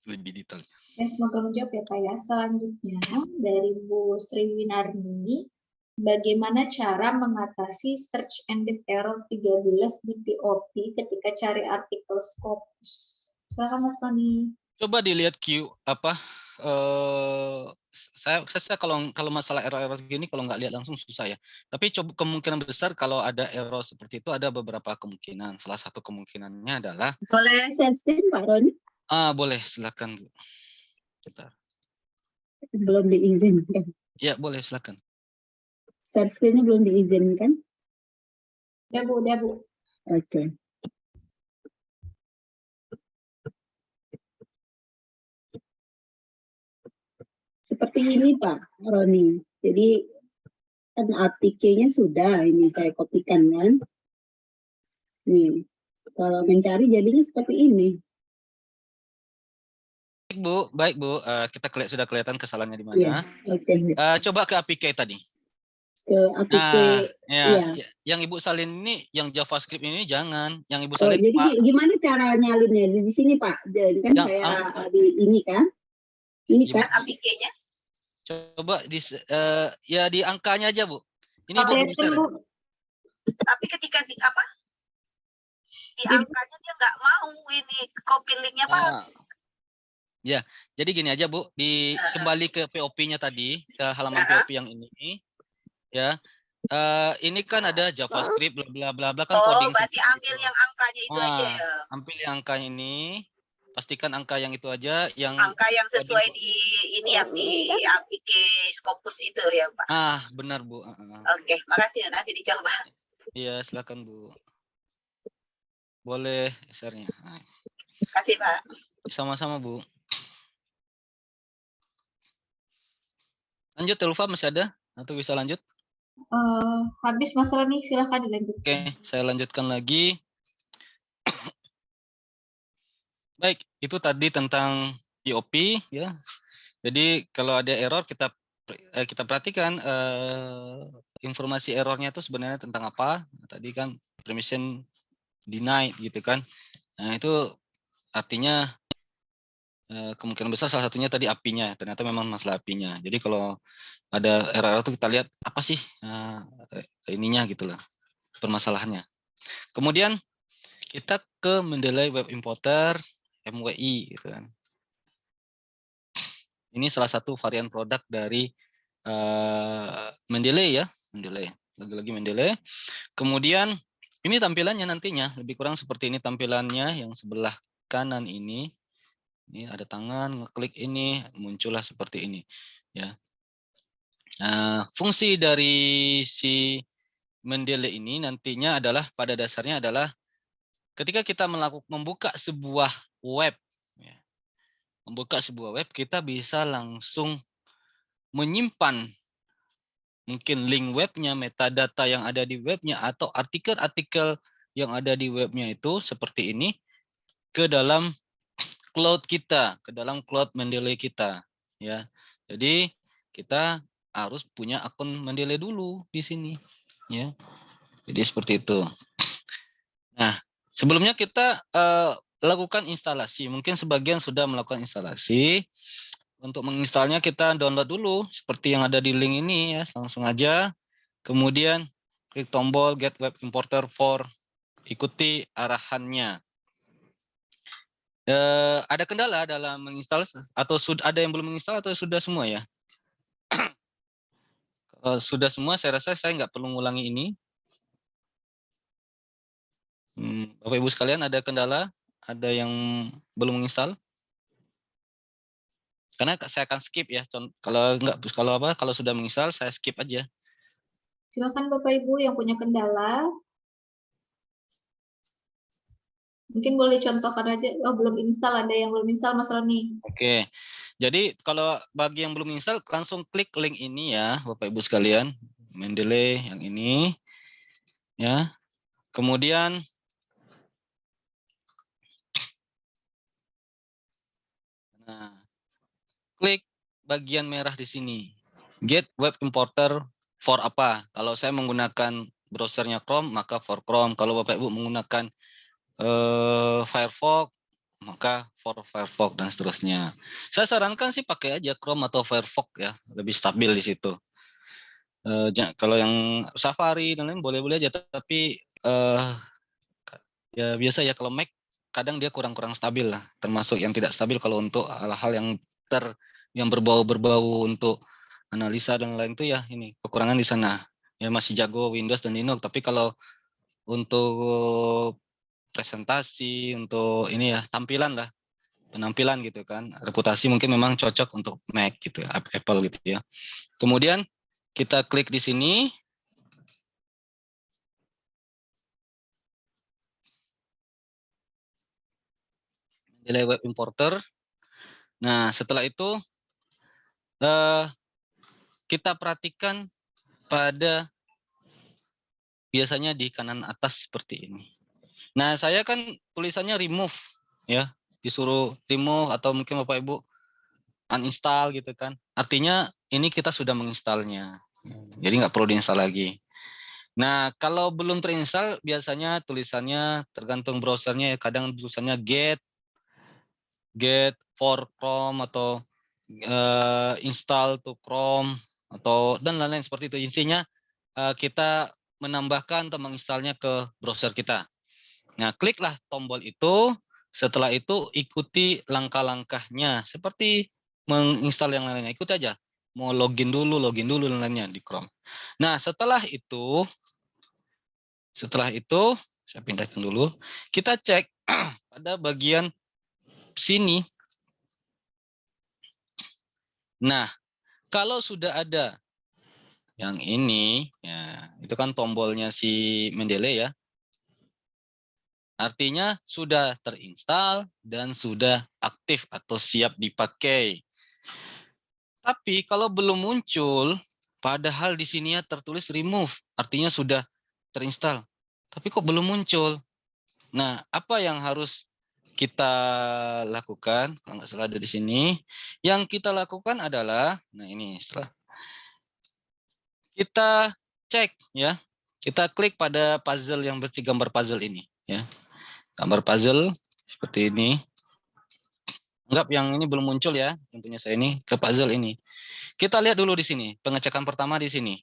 lebih detailnya. Ya, semoga menjawab ya Pak ya. Selanjutnya dari Bu Sri Winarni, bagaimana cara mengatasi search engine error 13 di POP ketika cari artikel Scopus? Silakan Mas Roni. Coba dilihat saya kalau masalah error gini kalau nggak lihat langsung susah ya. Tapi coba kemungkinan besar kalau ada error seperti itu ada beberapa kemungkinan. Salah satu kemungkinannya adalah boleh share screen Pak Roni? Boleh, silakan Bu. Bentar. Belum diizinkan. Ya, boleh silakan. Share screen-nya belum diizinkan. Udah, Bu. Oke. Seperti ini Pak Roni. Jadi kan APK-nya sudah ini saya kopikan kan. Nih, kalau mencari jadinya seperti ini. Baik Bu. Kita sudah kelihatan kesalahannya di Iya, mana. oke. Coba ke APK tadi. Ke APK, Ya, iya. yang Ibu salin ini, yang JavaScript ini jangan. Yang Ibu Oh, salin jadi cuma gimana cara nyalinnya? Di sini Pak, jadi kan yang saya di ini kan. Ini kan Gimana? APK-nya. coba ya di angkanya aja Bu. Ini Bu belum Kelihatan, share. Bu. Tapi ketika di apa di Jadi- angkanya dia nggak mau ini copy linknya Pak. Ya, jadi gini aja Bu, kembali ke POP-nya tadi, ke halaman POP yang ini, ya. Ini kan ada JavaScript, bla bla bla bla kan Oh, coding berarti seperti ambil itu. yang angkanya itu aja ya. Ambil yang angka ini, pastikan angka yang itu aja, yang Angka yang sesuai di ini ya di APK Scopus itu ya Pak. benar Bu. Oke, makasih nanti dicoba. Iya, silakan Bu. Boleh share-nya. Kasih Pak. Sama-sama Bu. Lanjut, Telfa masih ada? Atau bisa lanjut? Habis Mas Roni, silahkan dilanjutkan. Oke, saya lanjutkan lagi. Baik, itu tadi tentang POP ya. Jadi kalau ada error kita perhatikan informasi errornya itu sebenarnya tentang apa. Tadi kan permission denied gitu kan. Nah, itu artinya kemungkinan besar salah satunya tadi API-nya. Ternyata memang masalah API-nya. Jadi kalau ada error itu kita lihat apa sih ininya gitu loh, permasalahannya. Kemudian kita ke Mendeley Web Importer MWI gitu kan. Ini salah satu varian produk dari Mendeley ya, Mendeley. Lagi-lagi Mendeley. Kemudian ini tampilannya nantinya lebih kurang seperti ini tampilannya yang sebelah kanan ini. Ini ada tangan, ngeklik ini muncullah seperti ini ya. Fungsi dari si Mendeley ini nantinya adalah pada dasarnya adalah ketika kita membuka sebuah web, ya, kita bisa langsung menyimpan mungkin link webnya, metadata yang ada di webnya, atau artikel-artikel yang ada di webnya itu seperti ini ke dalam cloud kita, ke dalam cloud Mendeley kita, ya. Jadi kita harus punya akun Mendeley dulu di sini, ya. Jadi seperti itu. Nah, sebelumnya kita lakukan instalasi. Mungkin sebagian sudah melakukan instalasi. Untuk menginstalnya kita download dulu seperti yang ada di link ini ya, langsung aja. Kemudian klik tombol Get Web Importer for, ikuti arahannya. Ada kendala dalam menginstal atau sudah ada yang belum menginstal atau sudah semua ya? Sudah semua, saya rasa saya nggak perlu ngulangi ini. Bapak Ibu sekalian, ada kendala? Ada yang belum menginstal? Karena saya akan skip ya. Kalau sudah menginstal saya skip aja. Silakan Bapak Ibu yang punya kendala. Mungkin boleh contohkan aja. Oh, belum install, ada yang belum install Mas Roni. Oke. Jadi kalau bagi yang belum install langsung klik link ini ya, Bapak Ibu sekalian. Mendeley yang ini ya. Kemudian klik bagian merah di sini. Get Web Importer for apa? Kalau saya menggunakan browsernya Chrome, maka for Chrome. Kalau Bapak Ibu menggunakan Firefox, maka for Firefox dan seterusnya. Saya sarankan sih pakai aja Chrome atau Firefox ya, lebih stabil di situ. Kalau yang Safari dan lain boleh-boleh aja, tapi ya biasa ya kalau Mac kadang dia kurang-kurang stabil lah, termasuk yang tidak stabil kalau untuk hal-hal yang berbau untuk analisa dan lain itu ya ini kekurangan di sana. Ya masih jago Windows dan Linux, tapi kalau untuk presentasi, untuk ini ya tampilan lah, penampilan gitu kan, reputasi mungkin memang cocok untuk Mac gitu, Apple gitu ya. Kemudian kita klik di sini Mendeley Web Importer. Nah, setelah itu kita perhatikan pada biasanya di kanan atas seperti ini. Nah, saya kan tulisannya remove ya, disuruh remove atau mungkin Bapak Ibu uninstall gitu kan. Artinya ini kita sudah menginstalnya. Jadi nggak perlu diinstal lagi. Nah, kalau belum terinstall biasanya tulisannya tergantung browsernya ya, kadang tulisannya get for Chrome atau install to Chrome atau dan lain-lain seperti itu. Intinya kita menambahkan atau menginstalnya ke browser kita. Nah, kliklah tombol itu. Setelah itu ikuti langkah-langkahnya seperti menginstal yang lainnya. Ikut aja. Mau login dulu dan lainnya di Chrome. Nah, setelah itu saya pindahkan dulu. Kita cek pada bagian sini. Nah, kalau sudah ada yang ini, ya itu kan tombolnya si Mendeley ya. Artinya sudah terinstall dan sudah aktif atau siap dipakai. Tapi kalau belum muncul, padahal di sini ya tertulis remove, artinya sudah terinstall. Tapi kok belum muncul? Nah, apa yang harus kita lakukan? Kalau nggak salah ada di sini. Yang kita lakukan adalah, nah ini setelah kita cek ya, kita klik pada puzzle yang gambar puzzle ini ya. Gambar puzzle seperti ini. Anggap yang ini belum muncul ya, yang punya saya ini ke puzzle ini. Kita lihat dulu di sini, pengecekan pertama di sini.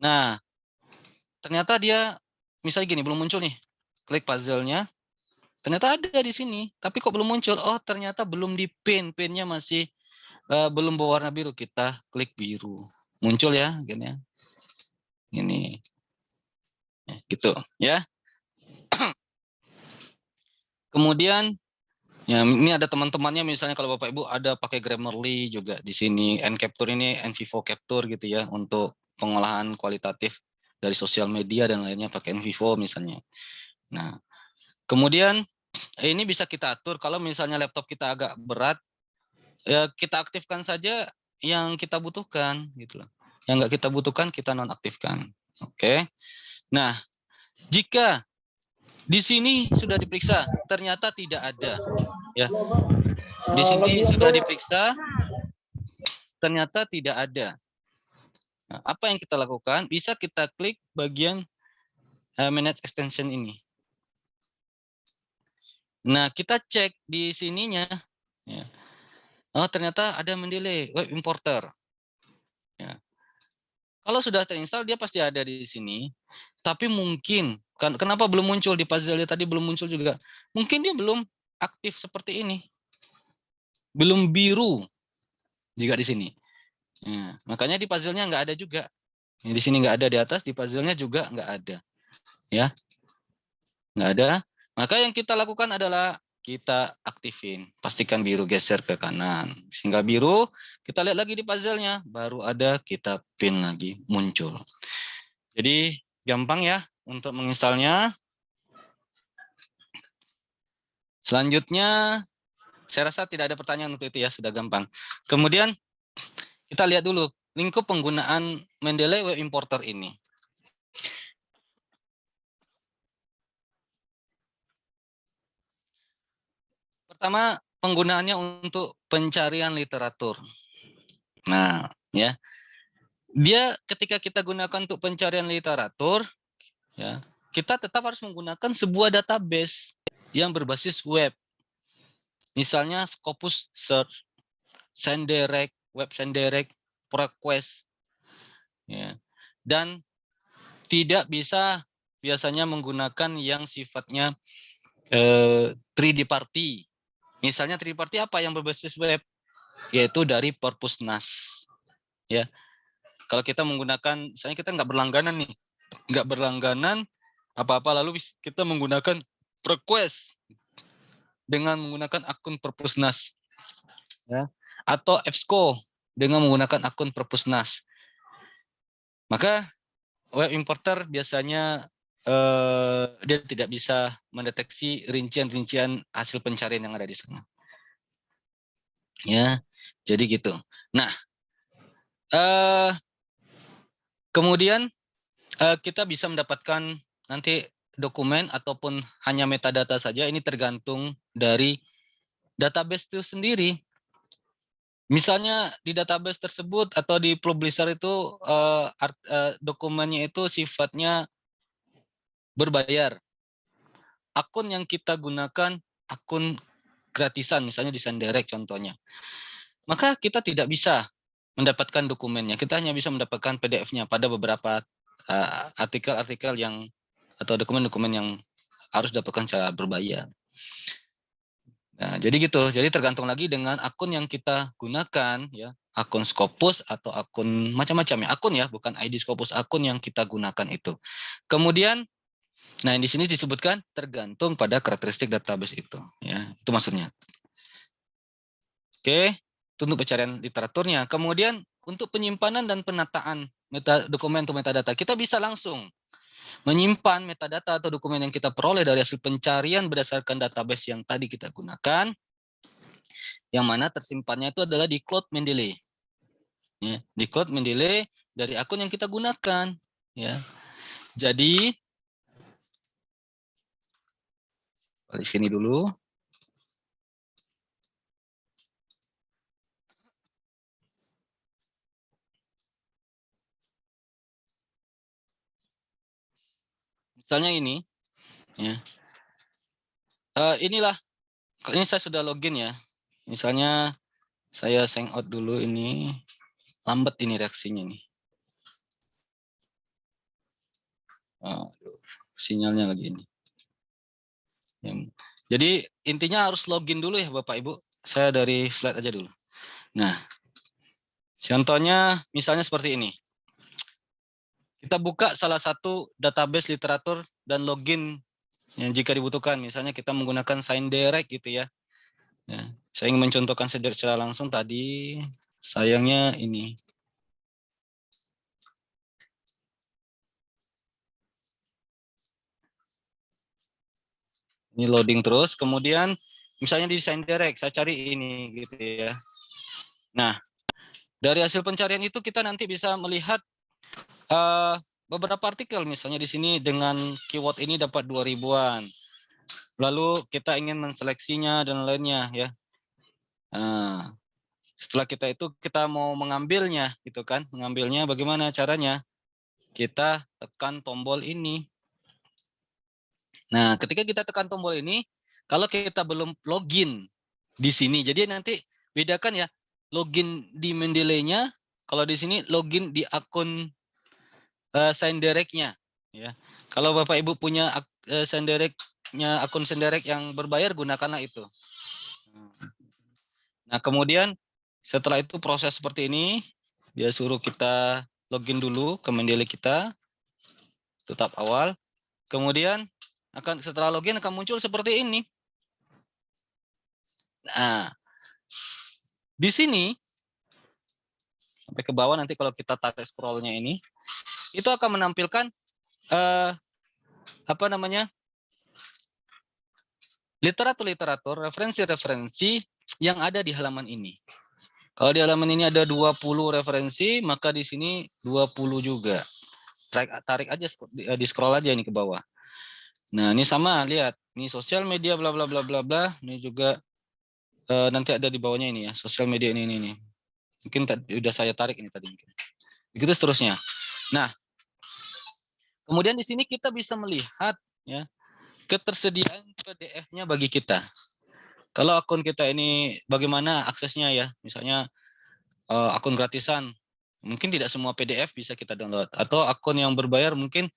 Nah, ternyata dia misalnya gini belum muncul nih. Klik puzzle-nya. Ternyata ada di sini, tapi kok belum muncul? Oh, ternyata belum di pin. Pinnya masih belum berwarna biru. Kita klik biru. Muncul ya, gini ya. Ini. Gitu ya. Kemudian ya ini ada teman-temannya misalnya kalau Bapak Ibu ada pakai Grammarly juga di sini. Encapture ini NVivo Capture gitu ya untuk pengolahan kualitatif dari sosial media dan lainnya pakai NVivo misalnya. Nah, kemudian ini bisa kita atur kalau misalnya laptop kita agak berat ya kita aktifkan saja yang kita butuhkan gitu loh. Yang nggak kita butuhkan kita nonaktifkan. Oke. Nah, jika di sini sudah diperiksa, ternyata tidak ada. Ya, di sini sudah diperiksa, ternyata tidak ada. Nah, apa yang kita lakukan? Bisa kita klik bagian manage extension ini. Nah, kita cek di sininya. Ya. Oh, ternyata ada Mendeley Web Importer. Ya. Kalau sudah terinstall, dia pasti ada di sini. Tapi mungkin, kenapa belum muncul di puzzle tadi belum muncul juga? Mungkin dia belum aktif seperti ini. Belum biru jika di sini. Ya, makanya di puzzle-nya nggak ada juga. Di sini nggak ada di atas, di puzzle-nya juga nggak ada. Ya, nggak ada. Maka yang kita lakukan adalah kita aktifin. Pastikan biru geser ke kanan. Sehingga biru, kita lihat lagi di puzzle-nya. Baru ada, kita pin lagi, muncul. Jadi gampang ya untuk menginstalnya. Selanjutnya, saya rasa tidak ada pertanyaan untuk itu ya, sudah gampang. Kemudian kita lihat dulu lingkup penggunaan Mendeley Web Importer ini. Pertama, penggunaannya untuk pencarian literatur. Nah, ya. Dia ketika kita gunakan untuk pencarian literatur, ya, kita tetap harus menggunakan sebuah database yang berbasis web. Misalnya Scopus Search, SendDirect, Web SendDirect, ProQuest. Ya. Dan tidak bisa biasanya menggunakan yang sifatnya 3D party. Misalnya 3D party apa yang berbasis web? Yaitu dari Perpusnas. Ya. Kalau kita menggunakan, misalnya kita nggak berlangganan nih, nggak berlangganan apa-apa, lalu kita menggunakan ProQuest dengan menggunakan akun Perpusnas, ya, atau EBSCO dengan menggunakan akun Perpusnas. Maka web importer biasanya dia tidak bisa mendeteksi rincian-rincian hasil pencarian yang ada di sana. Ya, jadi gitu. Nah, kemudian kita bisa mendapatkan nanti dokumen ataupun hanya metadata saja. Ini tergantung dari database itu sendiri. Misalnya di database tersebut atau di Publisher itu dokumennya itu sifatnya berbayar. Akun yang kita gunakan akun gratisan, misalnya di SendDirect contohnya. Maka kita tidak bisa mendapatkan dokumennya. Kita hanya bisa mendapatkan PDF-nya pada beberapa artikel-artikel yang atau dokumen-dokumen yang harus dapatkan secara berbayar. Nah, jadi gitu. Jadi tergantung lagi dengan akun yang kita gunakan, ya, akun Scopus atau akun macam-macam ya, akun ya, bukan ID Scopus, akun yang kita gunakan itu. Kemudian, nah di sini disebutkan tergantung pada karakteristik database itu, ya, itu maksudnya. Oke, itu untuk pencarian literaturnya. Kemudian untuk penyimpanan dan penataan dokumen atau metadata, kita bisa langsung menyimpan metadata atau dokumen yang kita peroleh dari hasil pencarian berdasarkan database yang tadi kita gunakan, yang mana tersimpannya itu adalah di Cloud Mendeley. Ya, di Cloud Mendeley dari akun yang kita gunakan. Ya, jadi balik sini dulu. Misalnya ini, ya. Inilah, ini saya sudah login ya. Misalnya saya sign out dulu ini, lambat ini reaksinya nih. Aduh, sinyalnya lagi ini. Ya. Jadi intinya harus login dulu ya Bapak Ibu. Saya dari slide aja dulu. Nah, contohnya misalnya seperti ini. Kita buka salah satu database literatur dan login yang jika dibutuhkan. Misalnya kita menggunakan SendDirect gitu ya. Ya, saya ingin mencontohkan secara langsung tadi. Sayangnya ini. Ini loading terus. Kemudian misalnya di SendDirect, saya cari ini gitu ya. Nah, dari hasil pencarian itu kita nanti bisa melihat beberapa artikel, misalnya di sini dengan keyword ini dapat 2000-an. Lalu kita ingin menseleksinya dan lainnya ya. Nah, setelah kita mau mengambilnya gitu kan. Mengambilnya bagaimana caranya? Kita tekan tombol ini. Nah, ketika kita tekan tombol ini, kalau kita belum login di sini, jadi nanti bedakan ya, login di Mendeley-nya, kalau di sini login di akun SendDirect-nya ya. Kalau Bapak Ibu punya SendDirect-nya, akun SendDirect yang berbayar, gunakanlah itu. Nah, kemudian setelah itu proses seperti ini, dia suruh kita login dulu ke Mendeley kita, tetap awal. Kemudian setelah login akan muncul seperti ini. Nah, di sini sampai ke bawah nanti kalau kita tarik scrollnya ini, itu akan menampilkan literatur-literatur, referensi-referensi yang ada di halaman ini. Kalau di halaman ini ada 20 referensi, maka di sini 20 juga. Tarik aja, di scroll aja ini ke bawah. Nah, ini sama, lihat. Ini sosial media bla bla bla bla bla. Ini juga nanti ada di bawahnya ini ya, sosial media ini. Mungkin udah saya tarik ini tadi. Begitu seterusnya. Nah, kemudian di sini kita bisa melihat ya ketersediaan PDF-nya bagi kita. Kalau akun kita ini bagaimana aksesnya ya? Misalnya akun gratisan, mungkin tidak semua PDF bisa kita download. Atau akun yang berbayar mungkin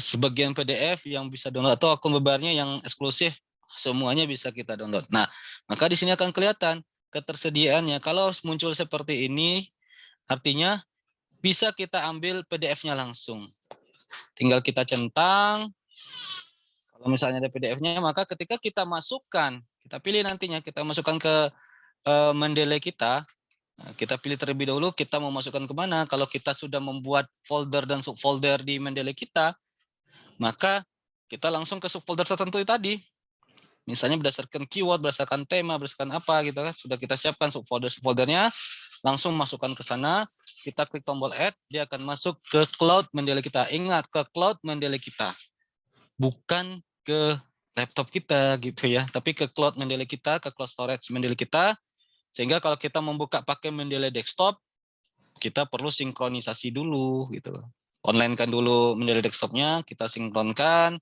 sebagian PDF yang bisa download. Atau akun berbayarnya yang eksklusif, semuanya bisa kita download. Nah, maka di sini akan kelihatan ketersediaannya. Kalau muncul seperti ini, artinya bisa kita ambil PDF-nya langsung. Tinggal kita centang. Kalau misalnya ada PDF-nya, maka ketika kita masukkan, kita pilih nantinya, kita masukkan ke Mendeley kita pilih terlebih dahulu kita mau masukkan kemana. Kalau kita sudah membuat folder dan subfolder di Mendeley kita, maka kita langsung ke subfolder tertentu tadi. Misalnya berdasarkan keyword, berdasarkan tema, berdasarkan apa gitu kan. Sudah kita siapkan subfoldernya, langsung masukkan ke sana. Kita klik tombol add, dia akan masuk ke cloud Mendeley kita. Ingat, ke cloud Mendeley kita. Bukan ke laptop kita gitu ya, tapi ke cloud Mendeley kita, ke cloud storage Mendeley kita. Sehingga kalau kita membuka pakai Mendeley desktop, kita perlu sinkronisasi dulu gitu. Online kan dulu Mendeley desktopnya, kita sinkronkan.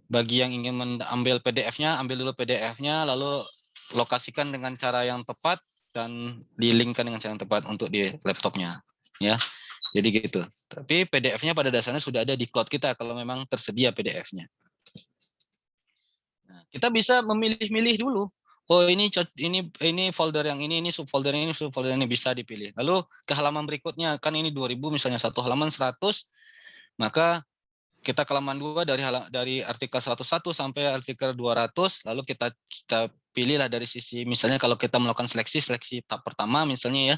Bagi yang ingin mengambil PDF-nya, ambil dulu PDF-nya, lalu lokasikan dengan cara yang tepat dan di-linkkan dengan cara yang tepat untuk di laptopnya, ya. Jadi gitu. Tapi PDF-nya pada dasarnya sudah ada di cloud kita kalau memang tersedia PDF-nya. Nah, kita bisa memilih-milih dulu. Oh ini folder yang ini subfolder ini bisa dipilih. Lalu ke halaman berikutnya kan ini 2000 misalnya satu halaman 100, maka kita ke halaman 2 dari artikel 101 sampai artikel 200, lalu kita pilihlah dari sisi misalnya kalau kita melakukan seleksi tahap pertama misalnya ya,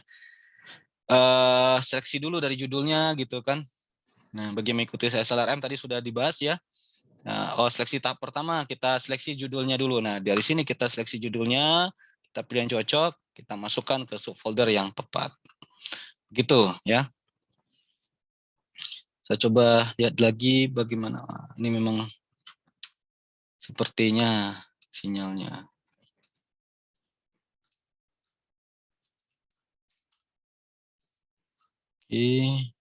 seleksi dulu dari judulnya gitu kan. Nah, bagi mengikuti SLRM tadi sudah dibahas ya. Nah, seleksi tahap pertama kita seleksi judulnya dulu. Nah, dari sini kita seleksi judulnya, kita pilih yang cocok, kita masukkan ke subfolder yang tepat. Gitu ya. Saya coba lihat lagi bagaimana. Ini memang sepertinya sinyalnya. Oke.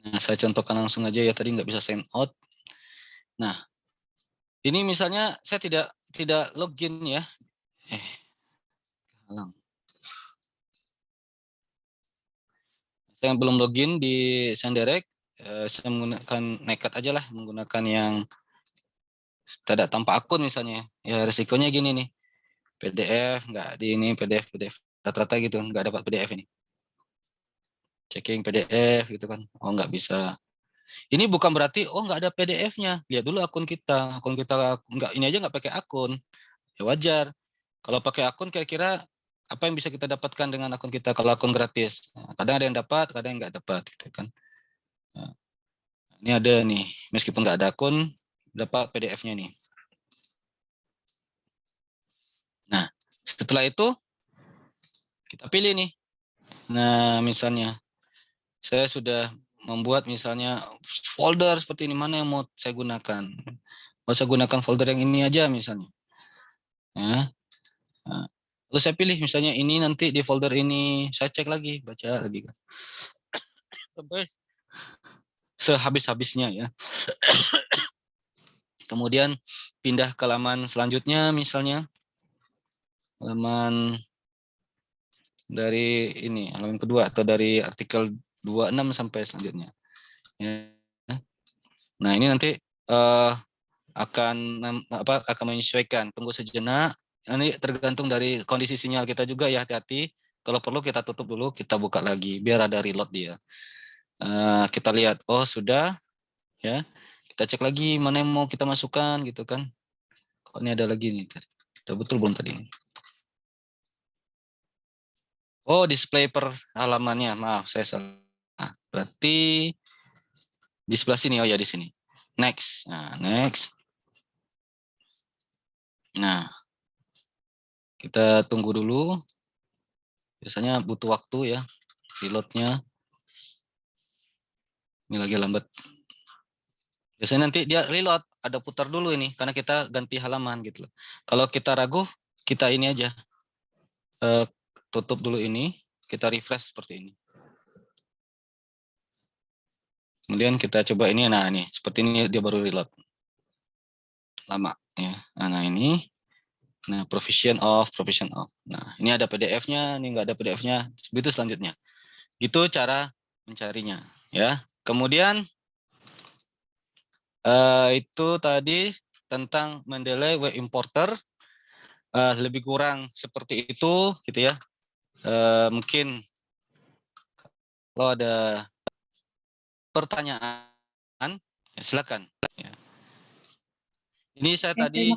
Nah, saya contohkan langsung aja ya, tadi nggak bisa sign out. Nah, ini misalnya saya tidak login ya. Halang. Saya belum login di SendDirect, saya menggunakan nekat aja lah, menggunakan yang tidak tanpa akun misalnya. Ya risikonya gini nih, PDF nggak di ini PDF rata-rata gitu, nggak dapat PDF ini. Checking PDF gitu kan, oh nggak bisa. Ini bukan berarti oh nggak ada PDF-nya. Lihat dulu akun kita nggak ini aja nggak pakai akun, ya wajar. Kalau pakai akun kira-kira apa yang bisa kita dapatkan dengan akun kita kalau akun gratis? Nah, kadang ada yang dapat, kadang nggak dapat, gitu kan. Nah, ini ada nih, meskipun nggak ada akun, dapat PDF-nya nih. Nah, setelah itu kita pilih nih. Nah, misalnya saya sudah membuat misalnya folder seperti ini, mana yang mau saya gunakan? Mau saya gunakan folder yang ini aja misalnya. Ya. Nah, lalu saya pilih misalnya ini nanti di folder ini, saya cek lagi, baca lagi kan. Sampai sehabis-habisnya ya. Kemudian pindah ke halaman selanjutnya misalnya. Halaman dari ini, halaman kedua atau dari artikel 26 sampai selanjutnya. Ya. Nah, ini nanti akan menyesuaikan, tunggu sejenak. Ini tergantung dari kondisi sinyal kita juga ya, hati-hati. Kalau perlu kita tutup dulu, kita buka lagi biar ada reload dia. Kita lihat, oh sudah ya. Kita cek lagi mana yang mau kita masukkan gitu kan. Kok ini ada lagi nih. Udah betul belum tadi? Oh, display per halamannya. Maaf, saya salah. Nah, berarti di sebelah sini. Oh ya, di sini. Next. Nah, next. Nah, kita tunggu dulu. Biasanya butuh waktu ya. Reloadnya. Ini lagi lambat. Biasanya nanti dia reload. Ada putar dulu ini. Karena kita ganti halaman gitu loh. Kalau kita ragu, kita ini aja. Tutup dulu ini. Kita refresh seperti ini. Kemudian kita coba ini, nah ini seperti ini dia baru reload. Lama ya. Nah ini, nah provision off. Nah ini ada PDF-nya, ini nggak ada PDF-nya. Begitu selanjutnya. Gitu cara mencarinya ya. Kemudian itu tadi tentang Mendeley Web Importer. Lebih kurang seperti itu gitu ya. Mungkin kalau ada pertanyaan, ya silakan. Ya. Ini saya tadi,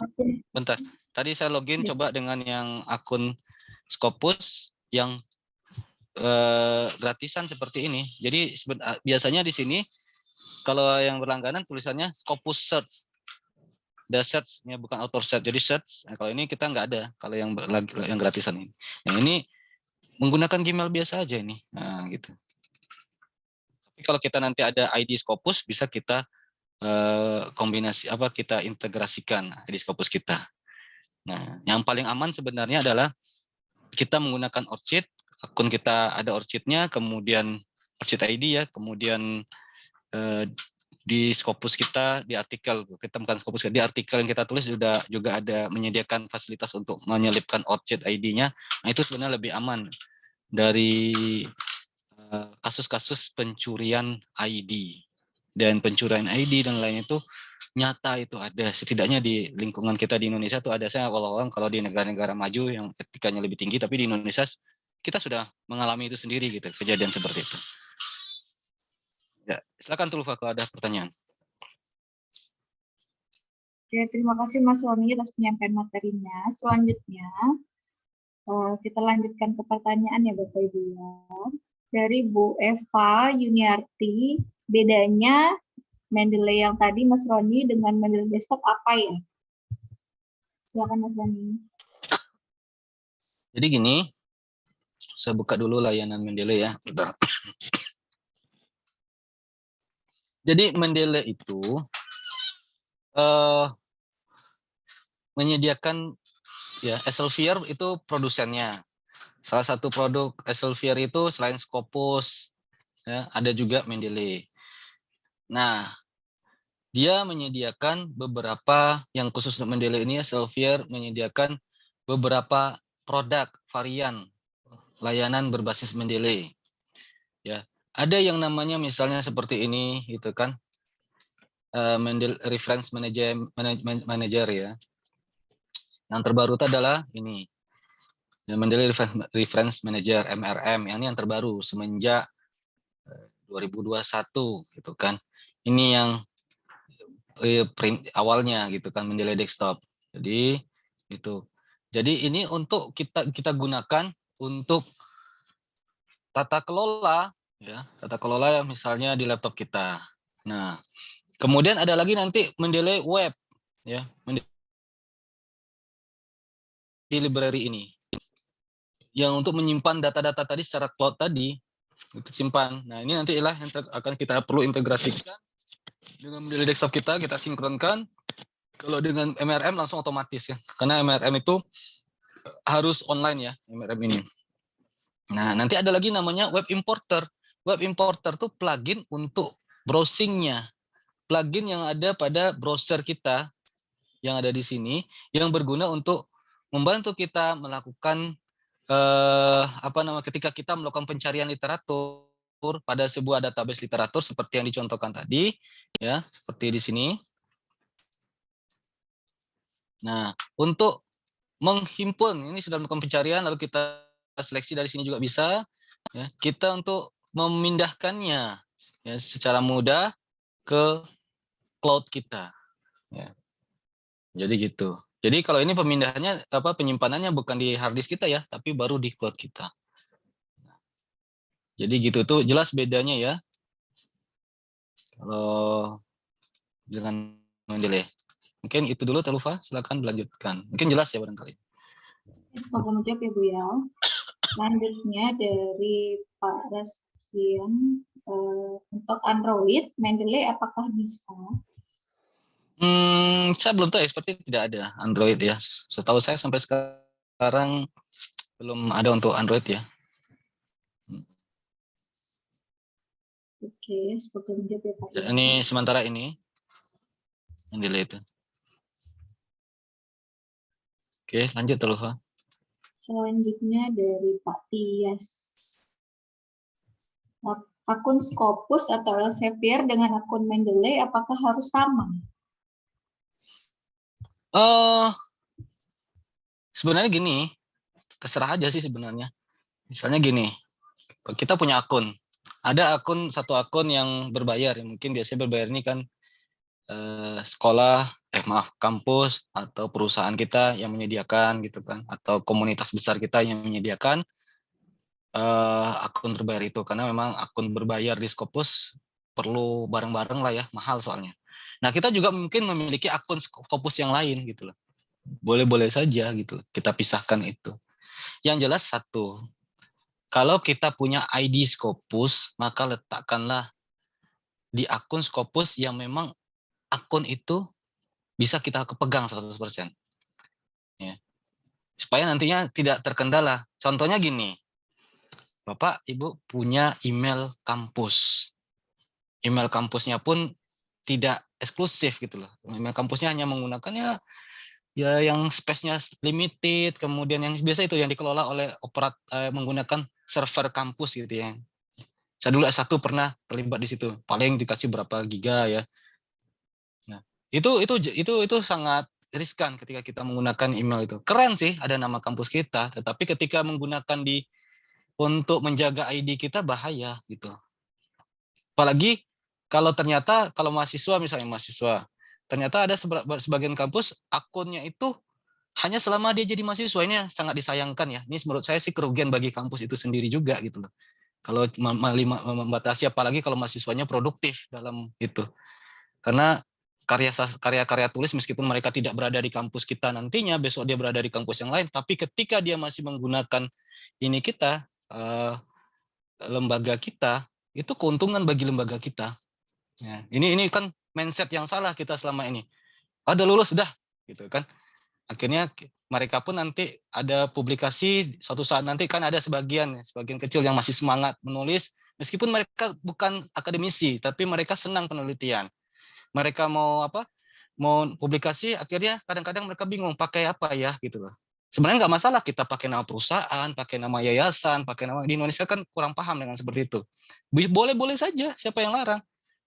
bentar. Tadi saya login coba dengan yang akun Scopus yang gratisan seperti ini. Jadi biasanya di sini kalau yang berlangganan tulisannya Scopus Search. The search-nya bukan author search, jadi search. Nah, kalau ini kita nggak ada, kalau yang gratisan ini. Nah, ini menggunakan Gmail biasa aja ini. Nah, gitu. Tapi kalau kita nanti ada ID Scopus, bisa kita kombinasi kita integrasikan ID Scopus kita. Nah, yang paling aman sebenarnya adalah kita menggunakan ORCID, akun kita ada ORCID-nya, kemudian ORCID ID ya, kemudian di Scopus kita, di artikel kita bukan Scopus, di artikel yang kita tulis juga ada menyediakan fasilitas untuk menyelipkan ORCID ID-nya. Nah, itu sebenarnya lebih aman dari kasus-kasus pencurian ID. Dan pencurian ID dan lain itu nyata itu ada, setidaknya di lingkungan kita di Indonesia itu ada. Saya kalau di negara-negara maju yang etikanya lebih tinggi, tapi di Indonesia kita sudah mengalami itu sendiri gitu, kejadian seperti itu. Ya, silakan Tulfa kalau ada pertanyaan. Oke, terima kasih Mas Roni atas penyampaian materinya. Selanjutnya kita lanjutkan ke pertanyaan ya Bapak Ibu ya. Dari Bu Eva Yuniarti, bedanya Mendeley yang tadi Mas Roni dengan Mendeley desktop apa ya? Silakan Mas Roni. Jadi gini, saya buka dulu layanan Mendeley ya. Bentar. Jadi Mendeley itu menyediakan ya, Elsevier itu produsennya. Salah satu produk Elsevier itu selain Scopus ya, ada juga Mendeley. Nah, dia menyediakan beberapa yang khusus untuk Mendeley ini, Elsevier menyediakan beberapa produk varian layanan berbasis Mendeley. Ya, ada yang namanya misalnya seperti ini gitu kan. Mendeley Reference Manager ya. Yang terbaru itu adalah ini. Mendeley Reference Manager MRM, yang ini yang terbaru semenjak 2021 gitu kan. Ini yang print awalnya gitu kan, Mendeley desktop. Jadi itu. Jadi ini untuk kita gunakan untuk tata kelola ya, tata kelola misalnya di laptop kita. Nah, kemudian ada lagi nanti Mendeley web ya, di library ini. Yang untuk menyimpan data-data tadi secara cloud tadi itu simpan. Nah, ini nanti lah yang akan kita perlu integrasikan dengan Mendeley desktop kita sinkronkan. Kalau dengan MRM langsung otomatis ya. Karena MRM itu harus online ya, MRM ini. Nah, nanti ada lagi namanya web importer. Web importer tuh plugin untuk browsingnya. Plugin yang ada pada browser kita yang ada di sini yang berguna untuk membantu kita melakukan ketika kita melakukan pencarian literatur pada sebuah database literatur seperti yang dicontohkan tadi ya, seperti di sini. Nah, untuk menghimpun ini sudah melakukan pencarian lalu kita seleksi dari sini juga bisa ya, kita untuk memindahkannya ya secara mudah ke cloud kita ya. Jadi gitu. Jadi kalau ini pemindahannya penyimpanannya bukan di hard disk kita ya, tapi baru di cloud kita. Jadi gitu tuh jelas bedanya ya. Kalau dengan Mendeley. Mungkin itu dulu Telufa, silakan dilanjutkan. Mungkin jelas ya barangkali. Semoga menjawab ya Bu ya. Selanjutnya dari Pak Reskian, untuk Android, Mendeley apakah bisa? Saya belum tahu ya, seperti tidak ada Android ya. Setahu saya sampai sekarang belum ada untuk Android ya. Oke, semoga menjawab ya Pak. Ya, ini sementara ini Mendeley itu. Oke, lanjut Telufa. Selanjutnya dari Pak Tias. Akun Scopus atau Elsevier dengan akun Mendeley apakah harus sama? Sebenarnya gini, terserah aja sih sebenarnya. Misalnya gini, kita punya akun. Ada satu akun yang berbayar, yang mungkin biasanya berbayar ini kan kampus atau perusahaan kita yang menyediakan gitu kan, atau komunitas besar kita yang menyediakan. akun berbayar itu, karena memang akun berbayar di Scopus perlu bareng-bareng lah ya, mahal soalnya. Nah, kita juga mungkin memiliki akun Scopus yang lain gitu loh. Boleh-boleh saja gitu loh, kita pisahkan itu. Yang jelas satu, kalau kita punya ID Scopus, maka letakkanlah di akun Scopus yang memang akun itu bisa kita pegang 100%. Ya. Supaya nantinya tidak terkendala. Contohnya gini, Bapak, Ibu punya email kampus. Email kampusnya pun tidak eksklusif gitu loh. Email kampusnya hanya menggunakannya ya yang space-nya limited, kemudian yang biasa itu yang dikelola oleh menggunakan server kampus gitu ya. Saya dulu S1 pernah terlibat di situ. Paling dikasih berapa giga ya. Nah, itu sangat riskan ketika kita menggunakan email itu. Keren sih ada nama kampus kita, tetapi ketika menggunakan untuk menjaga ID kita bahaya gitu. Apalagi kalau mahasiswa misalnya ternyata ada sebagian kampus akunnya itu hanya selama dia jadi mahasiswa. Ini yang sangat disayangkan ya. Ini menurut saya sih kerugian bagi kampus itu sendiri juga gitu loh. Kalau membatasi, apalagi kalau mahasiswanya produktif dalam itu. Karena karya-karya tulis meskipun mereka tidak berada di kampus kita nantinya, besok dia berada di kampus yang lain, tapi ketika dia masih menggunakan ini kita, lembaga kita, itu keuntungan bagi lembaga kita. Ya, ini kan mindset yang salah kita selama ini. Udah lulus sudah gitu kan. Akhirnya mereka pun nanti ada publikasi, suatu saat nanti kan ada sebagian kecil yang masih semangat menulis, meskipun mereka bukan akademisi, tapi mereka senang penelitian. Mereka mau publikasi, akhirnya kadang-kadang mereka bingung pakai apa ya gitu loh. Sebenarnya nggak masalah kita pakai nama perusahaan, pakai nama yayasan, pakai nama, di Indonesia kan kurang paham dengan seperti itu. Boleh-boleh saja, siapa yang larang.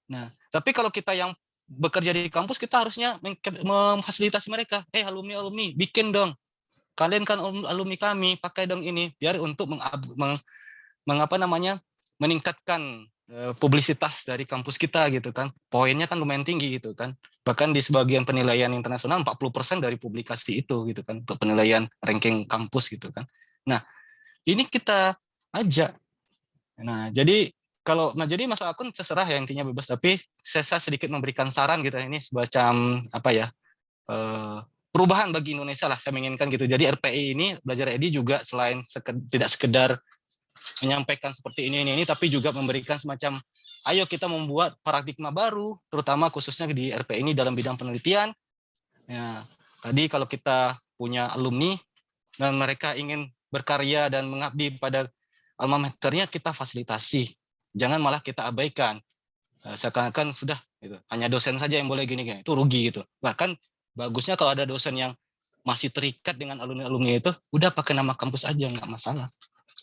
Nah, tapi kalau kita yang bekerja di kampus, kita harusnya memfasilitasi mereka. Alumni, bikin dong. Kalian kan alumni kami, pakai dong ini biar untuk meningkatkan publisitas dari kampus kita gitu kan. Poinnya kan lumayan tinggi gitu kan. Bahkan di sebagian penilaian internasional 40% dari publikasi itu gitu kan, untuk penilaian ranking kampus gitu kan. Nah, ini kita ajak. Nah, jadi jadi masalah akun terserah ya, intinya bebas, tapi saya sedikit memberikan saran gitu, ini semacam perubahan bagi Indonesia lah saya menginginkan gitu. Jadi RPI ini, belajar edi juga selain tidak sekedar menyampaikan seperti ini, tapi juga memberikan semacam, ayo kita membuat paradigma baru, terutama khususnya di RPI ini dalam bidang penelitian. Ya, tadi kalau kita punya alumni dan mereka ingin berkarya dan mengabdi pada alma maternya, kita fasilitasi. Jangan malah kita abaikan. Seakan-akan sudah gitu, hanya dosen saja yang boleh gini-gini, itu rugi gitu. Bahkan bagusnya kalau ada dosen yang masih terikat dengan alumni-alumni itu, udah pakai nama kampus aja, nggak masalah.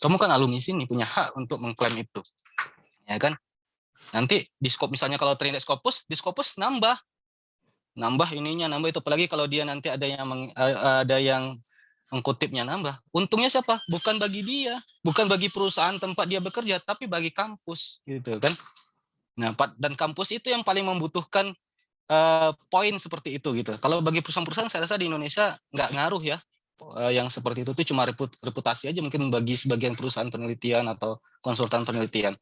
Kamu kan alumni sini, punya hak untuk mengklaim itu. Ya kan? Nanti di misalnya kalau terindeks Scopus, di Scopus nambah ininya, nambah itu. Apalagi kalau dia nanti ada yang mengkutipnya nambah. Untungnya siapa? Bukan bagi dia, bukan bagi perusahaan tempat dia bekerja, tapi bagi kampus gitu kan. Nah, dan kampus itu yang paling membutuhkan poin seperti itu gitu. Kalau bagi perusahaan-perusahaan saya rasa di Indonesia nggak ngaruh ya. Yang seperti itu tuh cuma reputasi aja mungkin bagi sebagian perusahaan penelitian atau konsultan penelitian.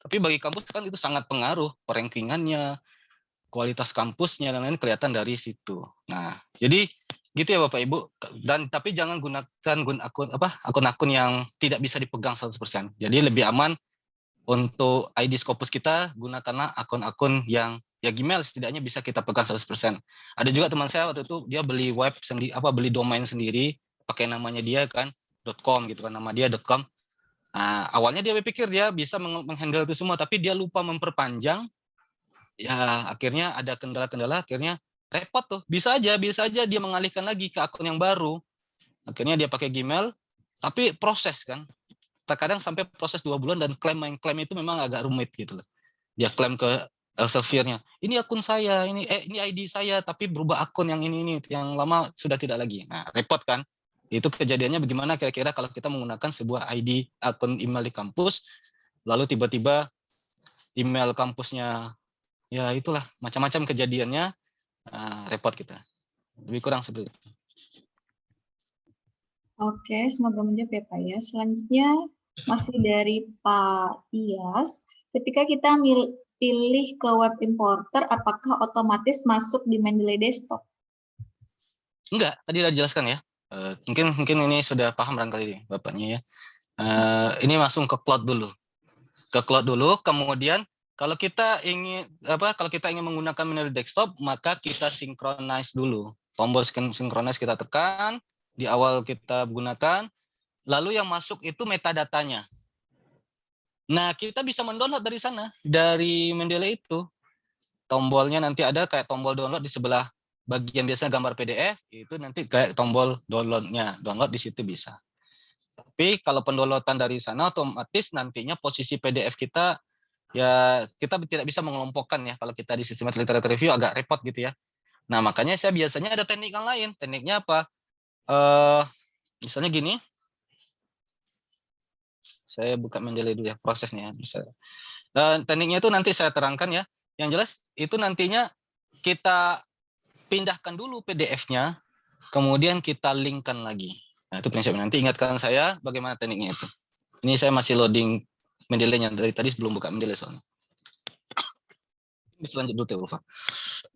Tapi bagi kampus kan itu sangat pengaruh, rankingannya, kualitas kampusnya dan lain-lain kelihatan dari situ. Nah, jadi gitu ya Bapak Ibu. Dan tapi jangan gunakan akun-akun yang tidak bisa dipegang 100%. Jadi lebih aman untuk ID Scopus kita, gunakanlah akun-akun yang ya Gmail setidaknya bisa kita pegang 100%. Ada juga teman saya waktu itu dia beli web sendiri, beli domain sendiri, pakai namanya dia kan, .com gitu kan, nama dia .com. Nah, awalnya dia berpikir dia bisa menghandle itu semua, tapi dia lupa memperpanjang. Ya, akhirnya ada kendala-kendala, akhirnya repot tuh. Bisa aja dia mengalihkan lagi ke akun yang baru. Akhirnya dia pakai Gmail, tapi proses kan. Terkadang sampai proses 2 bulan dan klaim itu memang agak rumit gitu loh. Dia klaim ke Elsevier-nya. Ini akun saya, ini ID saya, tapi berubah akun yang ini yang lama sudah tidak lagi. Nah, repot kan? Itu kejadiannya bagaimana kira-kira kalau kita menggunakan sebuah ID akun email di kampus, lalu tiba-tiba email kampusnya, ya itulah macam-macam kejadiannya, repot kita. Lebih kurang seperti itu. Oke, semoga menjawab ya Pak ya. Selanjutnya Masih dari Pak Tias. Ketika kita pilih ke web importer, apakah otomatis masuk di Mendeley Desktop? Enggak, tadi udah dijelaskan ya. Mungkin ini sudah paham barangkali Bapaknya ya. Ini langsung ke cloud dulu. Ke cloud dulu, kemudian kalau kita ingin menggunakan Mendeley Desktop, maka kita synchronize dulu. Tombol synchronize kita tekan, di awal kita gunakan, lalu yang masuk itu metadatanya. Nah, kita bisa mendownload dari sana, dari Mendeley itu. Tombolnya nanti ada kayak tombol download di sebelah bagian biasa gambar PDF, itu nanti kayak tombol downloadnya. Download di situ bisa. Tapi kalau pendownloadan dari sana otomatis nantinya posisi PDF kita ya kita tidak bisa mengelompokkan ya. Kalau kita di Systematic Literature Review agak repot gitu ya. Nah, makanya saya biasanya ada teknik yang lain. Tekniknya apa? Misalnya gini. Saya buka Mendeley dulu ya prosesnya. Tekniknya itu nanti saya terangkan ya. Yang jelas itu nantinya kita pindahkan dulu PDF-nya, kemudian kita linkkan lagi. Nah, itu prinsipnya. Nanti ingatkan saya bagaimana tekniknya itu. Ini saya masih loading Mendeley-nya dari tadi sebelum buka Mendeley soalnya. Ini selanjutnya dulu, Ulfa.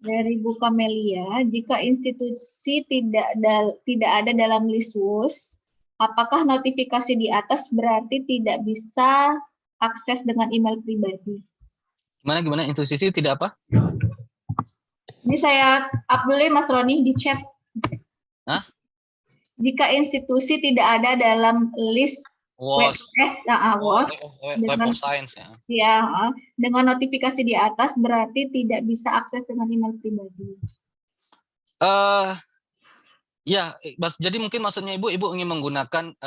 Dari Bu Kamelia, jika institusi tidak ada dalam list WUS, apakah notifikasi di atas berarti tidak bisa akses dengan email pribadi? Gimana institusi tidak apa? Ini saya up dulu ya Mas Roni di chat. Hah? Jika institusi tidak ada dalam list WOS. Web of Science ya. Ya, dengan notifikasi di atas berarti tidak bisa akses dengan email pribadi. Ya, jadi mungkin maksudnya Ibu ingin menggunakan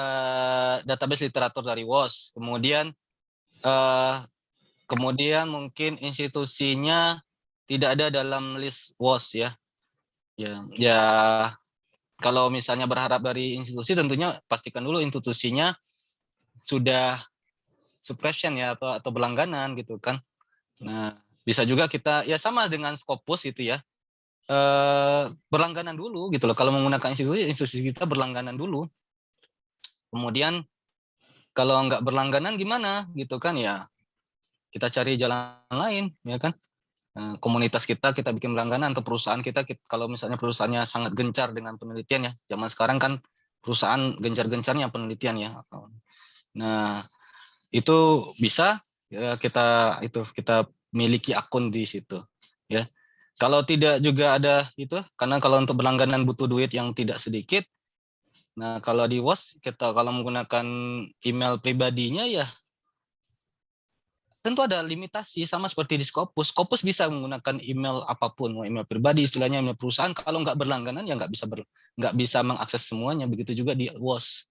database literatur dari WOS, kemudian mungkin institusinya tidak ada dalam list WOS ya. Ya, kalau misalnya berharap dari institusi tentunya pastikan dulu institusinya sudah subscription ya atau berlangganan gitu kan. Nah, bisa juga kita ya sama dengan Scopus itu ya. Berlangganan dulu gitu loh. Kalau menggunakan institusi kita berlangganan dulu. Kemudian kalau nggak berlangganan gimana gitu kan ya. Kita cari jalan lain ya kan. Komunitas kita bikin berlangganan atau perusahaan kita kalau misalnya perusahaannya sangat gencar dengan penelitian ya. Zaman sekarang kan perusahaan gencar-gencarnya penelitian ya. Nah, itu bisa ya kita miliki akun di situ ya. Kalau tidak juga ada itu, karena kalau untuk berlangganan butuh duit yang tidak sedikit. Nah, kalau di WOS kita kalau menggunakan email pribadinya ya tentu ada limitasi sama seperti di Scopus. Scopus bisa menggunakan email apapun, mau email pribadi istilahnya email perusahaan. Kalau nggak berlangganan ya nggak bisa mengakses semuanya. Begitu juga di WOS.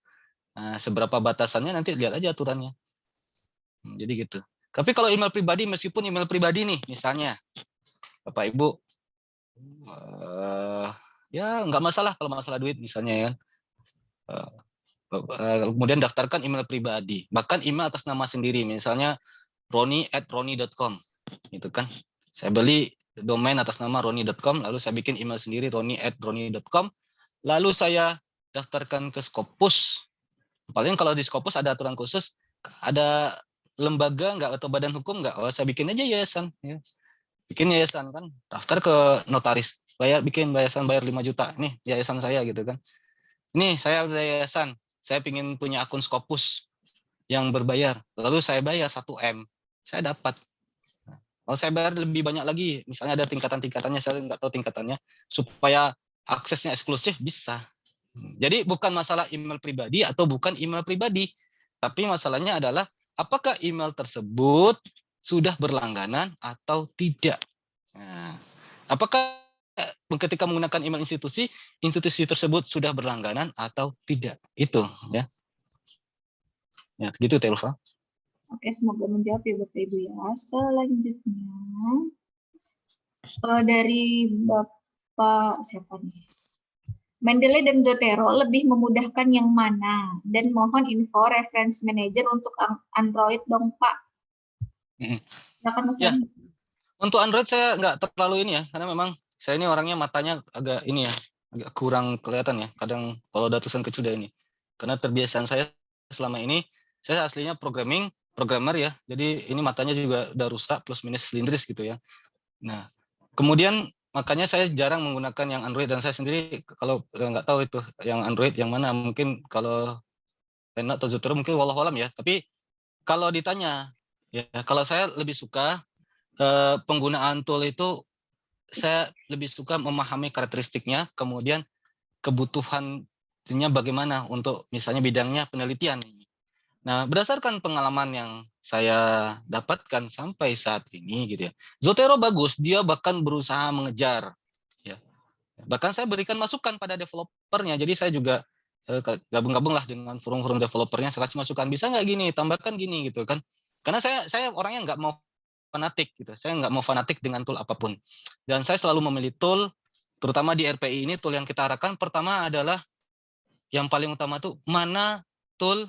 Nah, seberapa batasannya nanti lihat aja aturannya. Jadi gitu. Tapi kalau email pribadi meskipun email pribadi nih misalnya Bapak Ibu ya nggak masalah kalau masalah duit misalnya ya. Kemudian daftarkan email pribadi, bahkan email atas nama sendiri, misalnya roni@roni.com, gitu kan. Saya beli domain atas nama roni.com, lalu saya bikin email sendiri roni@roni.com, lalu saya daftarkan ke Scopus. Paling kalau di Scopus ada aturan khusus, ada lembaga nggak atau badan hukum nggak? Oh, saya bikin aja yayasan, ya. Bikin yayasan kan, daftar ke notaris, bikin yayasan bayar 5 juta, nih yayasan saya gitu kan. Ini saya udah yayasan, saya ingin punya akun Scopus yang berbayar, lalu saya bayar 1 M, saya dapat. Kalau saya bayar lebih banyak lagi, misalnya ada tingkatan-tingkatannya, saya nggak tahu tingkatannya, supaya aksesnya eksklusif bisa. Jadi bukan masalah email pribadi atau bukan email pribadi, tapi masalahnya adalah apakah email tersebut sudah berlangganan atau tidak. Nah, apakah ketika menggunakan email institusi tersebut sudah berlangganan atau tidak? Itu ya. Ya, gitu Telva. Oke, semoga menjawab ya Bapak Ibu ya. Selanjutnya dari Bapak siapa nih? Mendeley dan Zotero lebih memudahkan yang mana? Dan mohon info reference manager untuk Android dong Pak. Silakan Mas Ya, Roni. untuk Android saya nggak terlalu ini ya, karena memang saya ini orangnya matanya agak ini ya, agak kurang kelihatan ya. Kadang kalau ada tulisan kecil dari ini, karena terbiasaan saya selama ini Saya aslinya programmer ya. Jadi ini matanya juga udah rusak plus minus silindris gitu ya. Nah, kemudian makanya saya jarang menggunakan yang Android, dan saya sendiri kalau nggak tahu itu yang Android yang mana, mungkin kalau Enak atau Zotero mungkin wallahualam ya. Tapi kalau ditanya ya, kalau saya lebih suka penggunaan tool itu, saya lebih suka memahami karakteristiknya, kemudian kebutuhannya bagaimana untuk misalnya bidangnya penelitian. Nah, berdasarkan pengalaman yang saya dapatkan sampai saat ini gitu ya, Zotero bagus, dia bahkan berusaha mengejar ya. Bahkan saya berikan masukan pada developernya, jadi saya juga gabung-gabung lah dengan forum-forum developernya, saya kasih masukan, bisa nggak gini, tambahkan gini gitu kan. Karena saya orangnya nggak mau fanatik gitu, saya nggak mau fanatik dengan tool apapun. Dan saya selalu memilih tool, terutama di RPI ini, tool yang kita arahkan pertama adalah yang paling utama tuh mana tool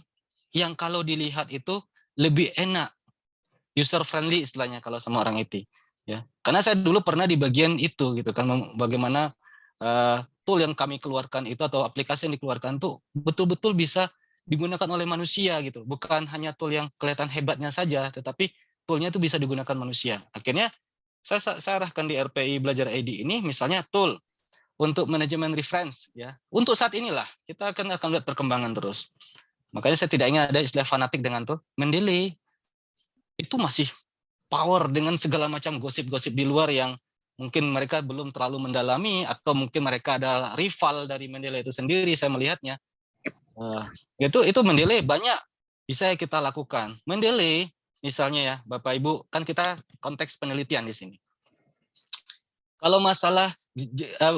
yang kalau dilihat itu lebih enak, user friendly istilahnya kalau sama orang IT ya. Karena saya dulu pernah di bagian itu gitu kan, bagaimana tool yang kami keluarkan itu atau aplikasi yang dikeluarkan tuh betul-betul bisa digunakan oleh manusia gitu, bukan hanya tool yang kelihatan hebatnya saja, tetapi toolnya itu bisa digunakan manusia. Akhirnya saya arahkan di RPI Belajar ID ini misalnya tool untuk manajemen reference ya. Untuk saat inilah kita akan lihat perkembangan terus. Makanya saya tidak ingin ada istilah fanatik dengan tool. Mendeley itu masih power dengan segala macam gosip-gosip di luar yang mungkin mereka belum terlalu mendalami, atau mungkin mereka adalah rival dari Mendeley itu sendiri. Saya melihatnya itu Mendeley banyak bisa kita lakukan. Mendeley misalnya ya Bapak Ibu, kan kita konteks penelitian di sini. Kalau masalah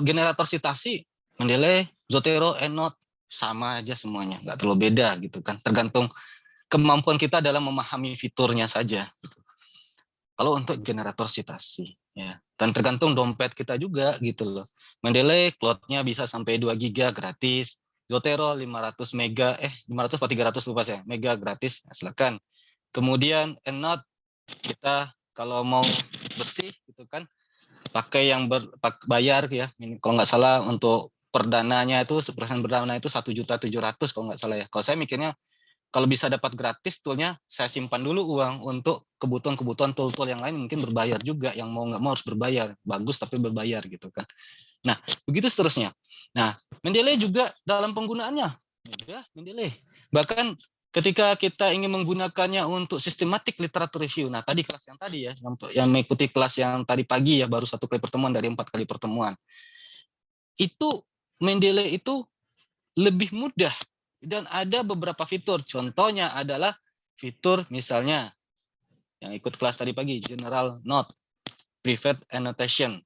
generator sitasi, Mendeley, Zotero, EndNote sama aja semuanya, nggak terlalu beda gitu kan. Tergantung kemampuan kita dalam memahami fiturnya saja. Kalau untuk generator sitasi, ya, dan tergantung dompet kita juga gitu loh. Mendeley cloud-nya bisa sampai 2 GB gratis, Zotero 500 mega, 500 atau 300 lupa saya, mega gratis, silakan. Kemudian EndNote kita kalau mau bersih gitu kan, pakai yang bayar ya, kalau nggak salah untuk perdananya itu, persen perdana itu 1.700.000 kalau nggak salah ya. Kalau saya mikirnya kalau bisa dapat gratis toolnya, saya simpan dulu uang untuk kebutuhan tool-tool yang lain, mungkin berbayar juga, yang mau nggak mau harus berbayar, bagus tapi berbayar gitu kan. Nah begitu seterusnya. Nah Mendeley juga dalam penggunaannya mudah, Mendeley bahkan ketika kita ingin menggunakannya untuk systematic literature review. Nah tadi kelas yang tadi ya, yang mengikuti kelas yang tadi pagi ya, baru 1 kali pertemuan dari 4 kali pertemuan, itu Mendeley itu lebih mudah dan ada beberapa fitur. Contohnya adalah fitur misalnya yang ikut kelas tadi pagi, general note, private annotation,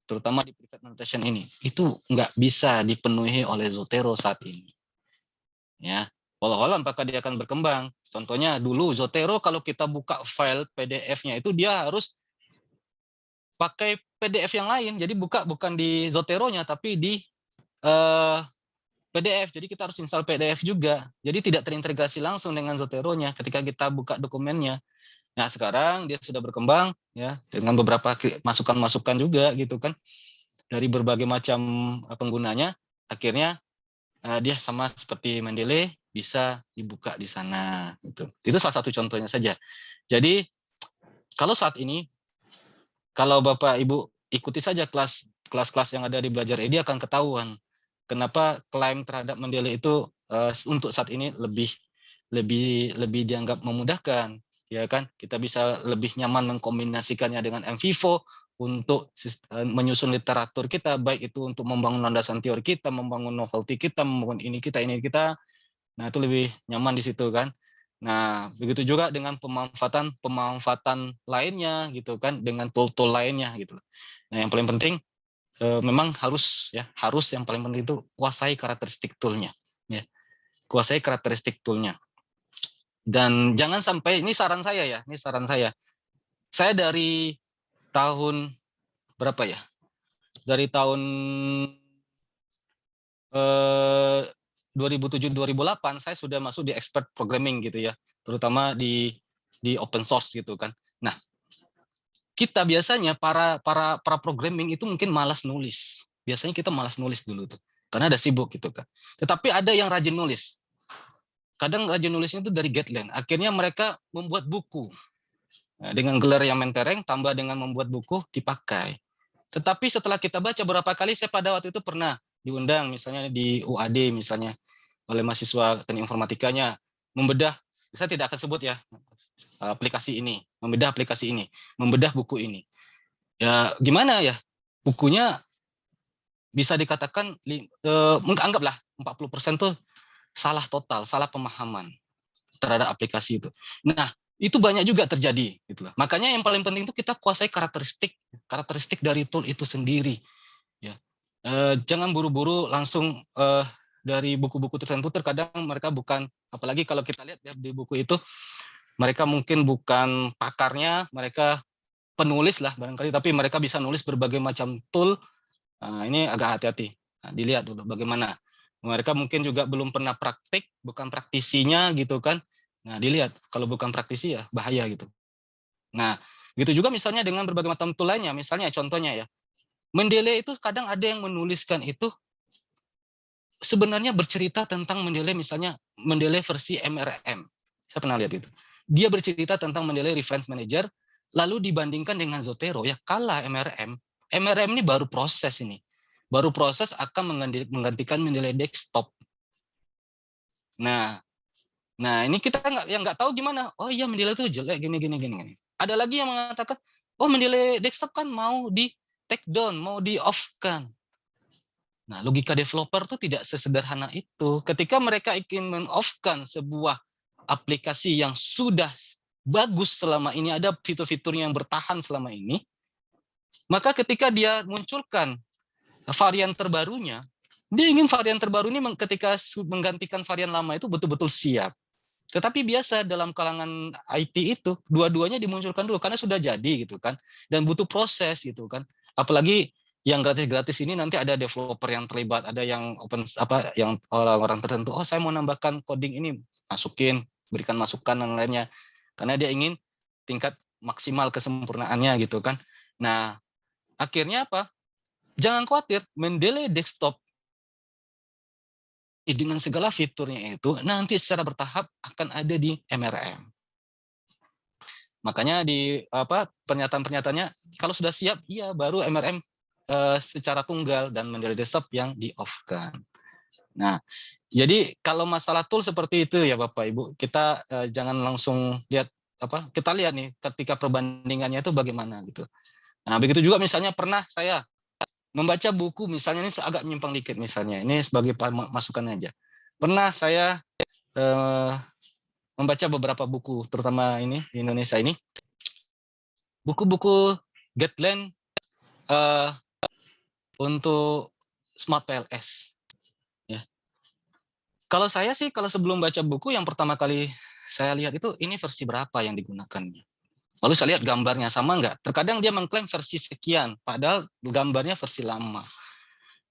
terutama di private annotation ini, itu nggak bisa dipenuhi oleh Zotero saat ini. Ya, walau apakah dia akan berkembang. Contohnya dulu Zotero kalau kita buka file PDF-nya itu dia harus pakai PDF yang lain. Jadi bukan di Zotero-nya tapi di PDF. Jadi kita harus install PDF juga. Jadi tidak terintegrasi langsung dengan Zotero-nya ketika kita buka dokumennya. Nah, sekarang dia sudah berkembang ya dengan beberapa masukan-masukan juga gitu kan dari berbagai macam penggunanya. Akhirnya dia sama seperti Mendeley bisa dibuka di sana gitu. Itu salah satu contohnya saja. Jadi kalau saat ini kalau Bapak Ibu ikuti saja kelas-kelas yang ada di Belajar ID akan ketahuan kenapa klaim terhadap Mendeley itu untuk saat ini lebih dianggap memudahkan, ya kan? Kita bisa lebih nyaman mengkombinasikannya dengan MVivo untuk menyusun literatur kita, baik itu untuk membangun landasan teori kita, membangun novelty kita, membangun ini kita. Nah, itu lebih nyaman di situ kan. Nah, begitu juga dengan pemanfaatan lainnya gitu kan, dengan tool-tool lainnya gitu. Nah, yang paling penting memang harus yang paling penting itu kuasai karakteristik toolnya ya. Kuasai karakteristik toolnya. Dan jangan sampai, ini saran saya ya, saya dari tahun berapa ya, dari tahun 2007-2008 saya sudah masuk di expert programming gitu ya, terutama di open source gitu kan. Nah kita biasanya para programming itu mungkin malas nulis, biasanya kita malas nulis dulu tuh karena ada sibuk gitu kan. Tetapi ada yang rajin nulis. kadang rajin nulisnya itu dari Gatland. Akhirnya mereka membuat buku. Nah, dengan gelar yang mentereng, tambah dengan membuat buku, dipakai. Tetapi setelah kita baca beberapa kali, saya pada waktu itu pernah diundang, misalnya di UAD misalnya, oleh mahasiswa teknik informatikanya, membedah, saya tidak akan sebut ya, aplikasi ini, membedah buku ini. Ya gimana ya, bukunya bisa dikatakan, anggaplah 40% tuh salah total, salah pemahaman terhadap aplikasi itu. Nah, itu banyak juga terjadi gitu loh. Makanya yang paling penting itu kita kuasai karakteristik dari tool itu sendiri ya. Jangan buru-buru langsung dari buku-buku tertentu, terkadang mereka bukan, apalagi kalau kita lihat ya, di buku itu mereka mungkin bukan pakarnya, mereka penulis lah barangkali, tapi mereka bisa nulis berbagai macam tool. Nah, ini agak hati-hati. Nah, dilihat dulu bagaimana. Mereka mungkin juga belum pernah praktik, bukan praktisinya gitu kan. Nah, dilihat kalau bukan praktisi ya bahaya gitu. Nah, gitu juga misalnya dengan berbagai macam tool lainnya. Misalnya contohnya ya, Mendeley itu kadang ada yang menuliskan itu sebenarnya bercerita tentang Mendeley, misalnya Mendeley versi MRM. Saya pernah lihat itu. Dia bercerita tentang Mendeley Reference Manager, lalu dibandingkan dengan Zotero, ya kalah MRM. MRM ini baru proses ini. Baru proses akan menggantikan Mendeley Desktop. Nah ini kita nggak tahu gimana. Oh iya, Mendeley itu jelek gini. Ada lagi yang mengatakan, oh Mendeley Desktop kan mau di take down, mau di off kan. Nah, logika developer itu tidak sesederhana itu. Ketika mereka ingin men-off-kan sebuah aplikasi yang sudah bagus selama ini, ada fitur-fitur yang bertahan selama ini, maka ketika dia munculkan varian terbarunya, dia ingin varian terbaru ini ketika menggantikan varian lama itu betul-betul siap. Tetapi biasa dalam kalangan IT itu dua-duanya dimunculkan dulu karena sudah jadi gitu kan, dan butuh proses gitu kan. Apalagi yang gratis-gratis ini nanti ada developer yang terlibat, ada yang yang orang-orang tertentu, oh saya mau nambahkan coding ini, masukin, berikan masukan dan lainnya, karena dia ingin tingkat maksimal kesempurnaannya gitu kan. Nah, akhirnya apa? Jangan khawatir, Mendeley Desktop dengan segala fiturnya itu nanti secara bertahap akan ada di MRM. Makanya di pernyataan-pernyataannya kalau sudah siap, iya baru MRM secara tunggal dan Mendeley Desktop yang di-off-kan. Nah, jadi kalau masalah tool seperti itu ya Bapak Ibu, kita jangan langsung lihat kita lihat nih ketika perbandingannya itu bagaimana gitu. Nah, begitu juga misalnya pernah saya membaca buku, misalnya ini agak menyimpang dikit misalnya, ini sebagai masukan aja. Pernah saya membaca beberapa buku, terutama ini di Indonesia ini, buku-buku Gatland untuk Smart PLS. Ya. Kalau saya sih, kalau sebelum baca buku, yang pertama kali saya lihat itu ini versi berapa yang digunakannya. Lalu saya lihat gambarnya sama nggak. Terkadang dia mengklaim versi sekian, padahal gambarnya versi lama.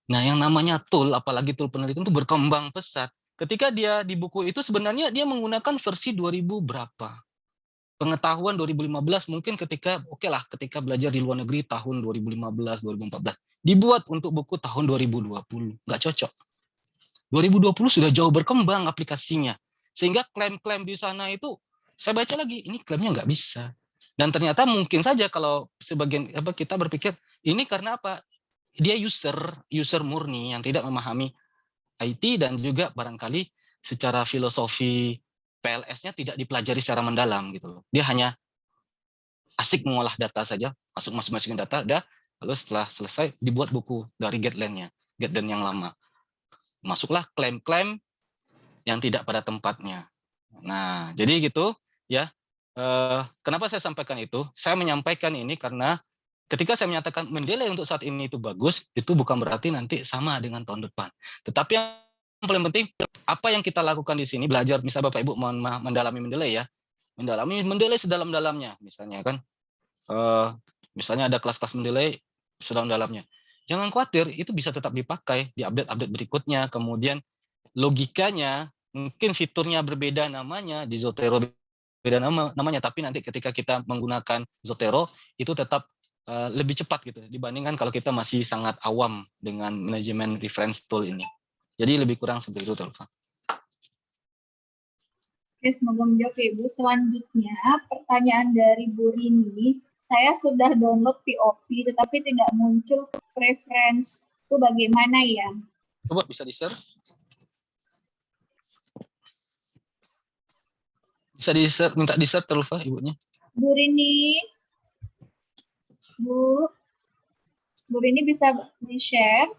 Nah, yang namanya tool, apalagi tool penelitian itu berkembang pesat. Ketika dia di buku itu sebenarnya dia menggunakan versi 2000 berapa. Pengetahuan 2015 mungkin ketika ketika belajar di luar negeri tahun 2015, 2014. Dibuat untuk buku tahun 2020. Nggak cocok. 2020 sudah jauh berkembang aplikasinya. Sehingga klaim-klaim di sana itu, saya baca lagi, ini klaimnya nggak bisa. Dan ternyata mungkin saja kalau sebagian kita berpikir, ini karena apa? Dia user murni yang tidak memahami IT dan juga barangkali secara filosofi PLS-nya tidak dipelajari secara mendalam gitu. Dia hanya asik mengolah data saja, masukin data, lalu setelah selesai dibuat buku dari Gatland yang lama. Masuklah klaim-klaim yang tidak pada tempatnya. Nah, jadi gitu ya. Kenapa saya sampaikan itu? Saya menyampaikan ini karena ketika saya menyatakan Mendeley untuk saat ini itu bagus, itu bukan berarti nanti sama dengan tahun depan. Tetapi yang paling penting, apa yang kita lakukan di sini, belajar, misalnya Bapak Ibu mendalami Mendeley ya, mendalami Mendeley sedalam-dalamnya, misalnya kan, misalnya ada kelas-kelas Mendeley sedalam-dalamnya. Jangan khawatir, itu bisa tetap dipakai di update-update berikutnya, kemudian logikanya, mungkin fiturnya berbeda namanya, di Zotero beda namanya, tapi nanti ketika kita menggunakan Zotero, itu tetap lebih cepat gitu dibandingkan kalau kita masih sangat awam dengan manajemen reference tool ini. Jadi lebih kurang seperti itu, Pak. Oke, semoga menjawab ya, Ibu. Selanjutnya, pertanyaan dari Bu Rini. Saya sudah download POP, tetapi tidak muncul preference. Itu bagaimana ya? Coba bisa di-share. Bisa di-share, minta di-share Ulfa ibunya. Bu Rini, Bu Rini bisa di-share?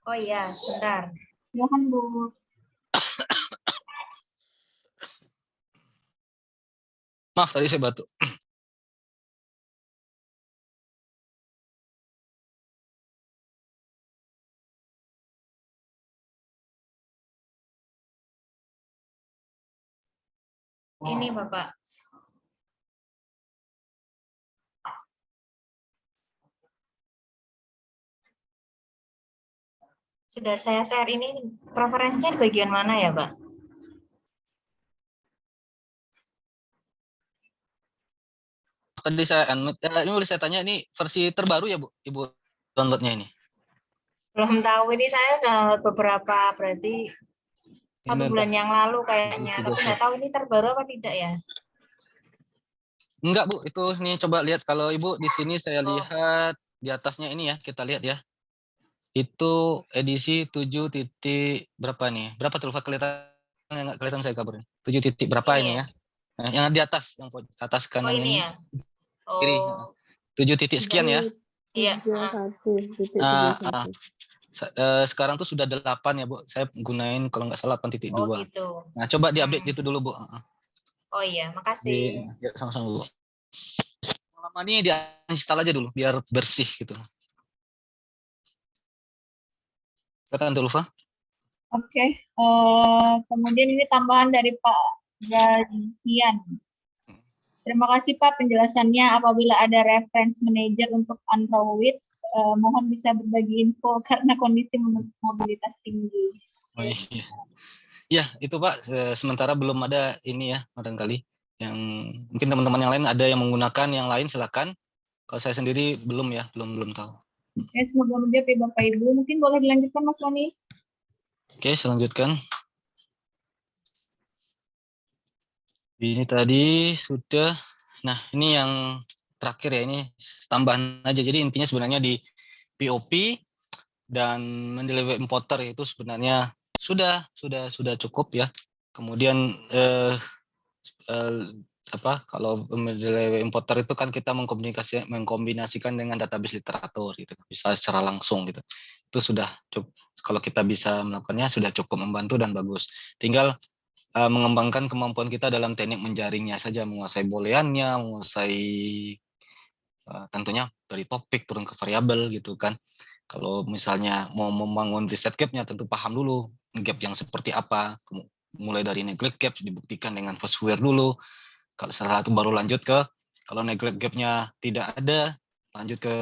Oh iya, sebentar. Silakan, Bu. Maaf tadi saya batuk. Ini Bapak. Sudah saya share ini, preferensinya di bagian mana ya, Pak? Tadi saya unmute. Ini boleh saya tanya, ini versi terbaru ya Bu, Ibu downloadnya ini? Belum tahu, ini saya download beberapa, berarti 1 bulan yang lalu kayaknya. Tapi nggak tahu ini terbaru apa tidak ya. Enggak Bu, itu nih coba lihat kalau Ibu di sini saya lihat di atasnya ini ya, kita lihat ya. Itu edisi 7 titik berapa nih? Berapa tuh kelihatan? Nggak kelihatan saya kabarnya. 7 titik berapa ini ya? Nah, yang di atas, yang atas Oh kanan ini ini. ya. Kiri. Oh 7 titik sekian ya. iya. Sekarang tuh sudah 8 ya Bu. Saya gunain kalau nggak salah 8.2. Oh gitu. Nah, coba diupdate itu dulu Bu. Oh iya, makasih. Ya, sama-sama Bu. Lama ini di-install aja dulu biar bersih gitu. Kata Ulfa. Oke, kemudian ini tambahan dari Pak Gajian. Terima kasih Pak penjelasannya. Apabila ada reference manager untuk Android, mohon bisa berbagi info karena kondisi mobilitas tinggi. Oh, iya. Ya, itu Pak. Sementara belum ada ini ya, barangkali. Yang mungkin teman-teman yang lain ada yang menggunakan yang lain, silakan. Kalau saya sendiri belum ya, belum tahu. Oke, semoga menjawab ya Bapak Ibu. Mungkin boleh dilanjutkan Mas Roni. Oke, selanjutkan. Ini tadi sudah. Nah, ini yang terakhir ya, ini tambahan aja. Jadi intinya sebenarnya di POP dan mendeliver importer itu sebenarnya sudah cukup ya. Kemudian kalau mendeliver importer itu kan kita mengkombinasikan dengan database literatur gitu, bisa secara langsung gitu. Itu sudah cukup. Kalau kita bisa melakukannya sudah cukup membantu dan bagus. Tinggal mengembangkan kemampuan kita dalam teknik menjaringnya saja, menguasai booleannya, menguasai tentunya dari topik turun ke variabel gitu kan. Kalau misalnya mau membangun reset gap-nya tentu paham dulu gap yang seperti apa, mulai dari neglect gap dibuktikan dengan firstware dulu. Kalau salah satu baru lanjut ke kalau neglect gap-nya tidak ada, lanjut ke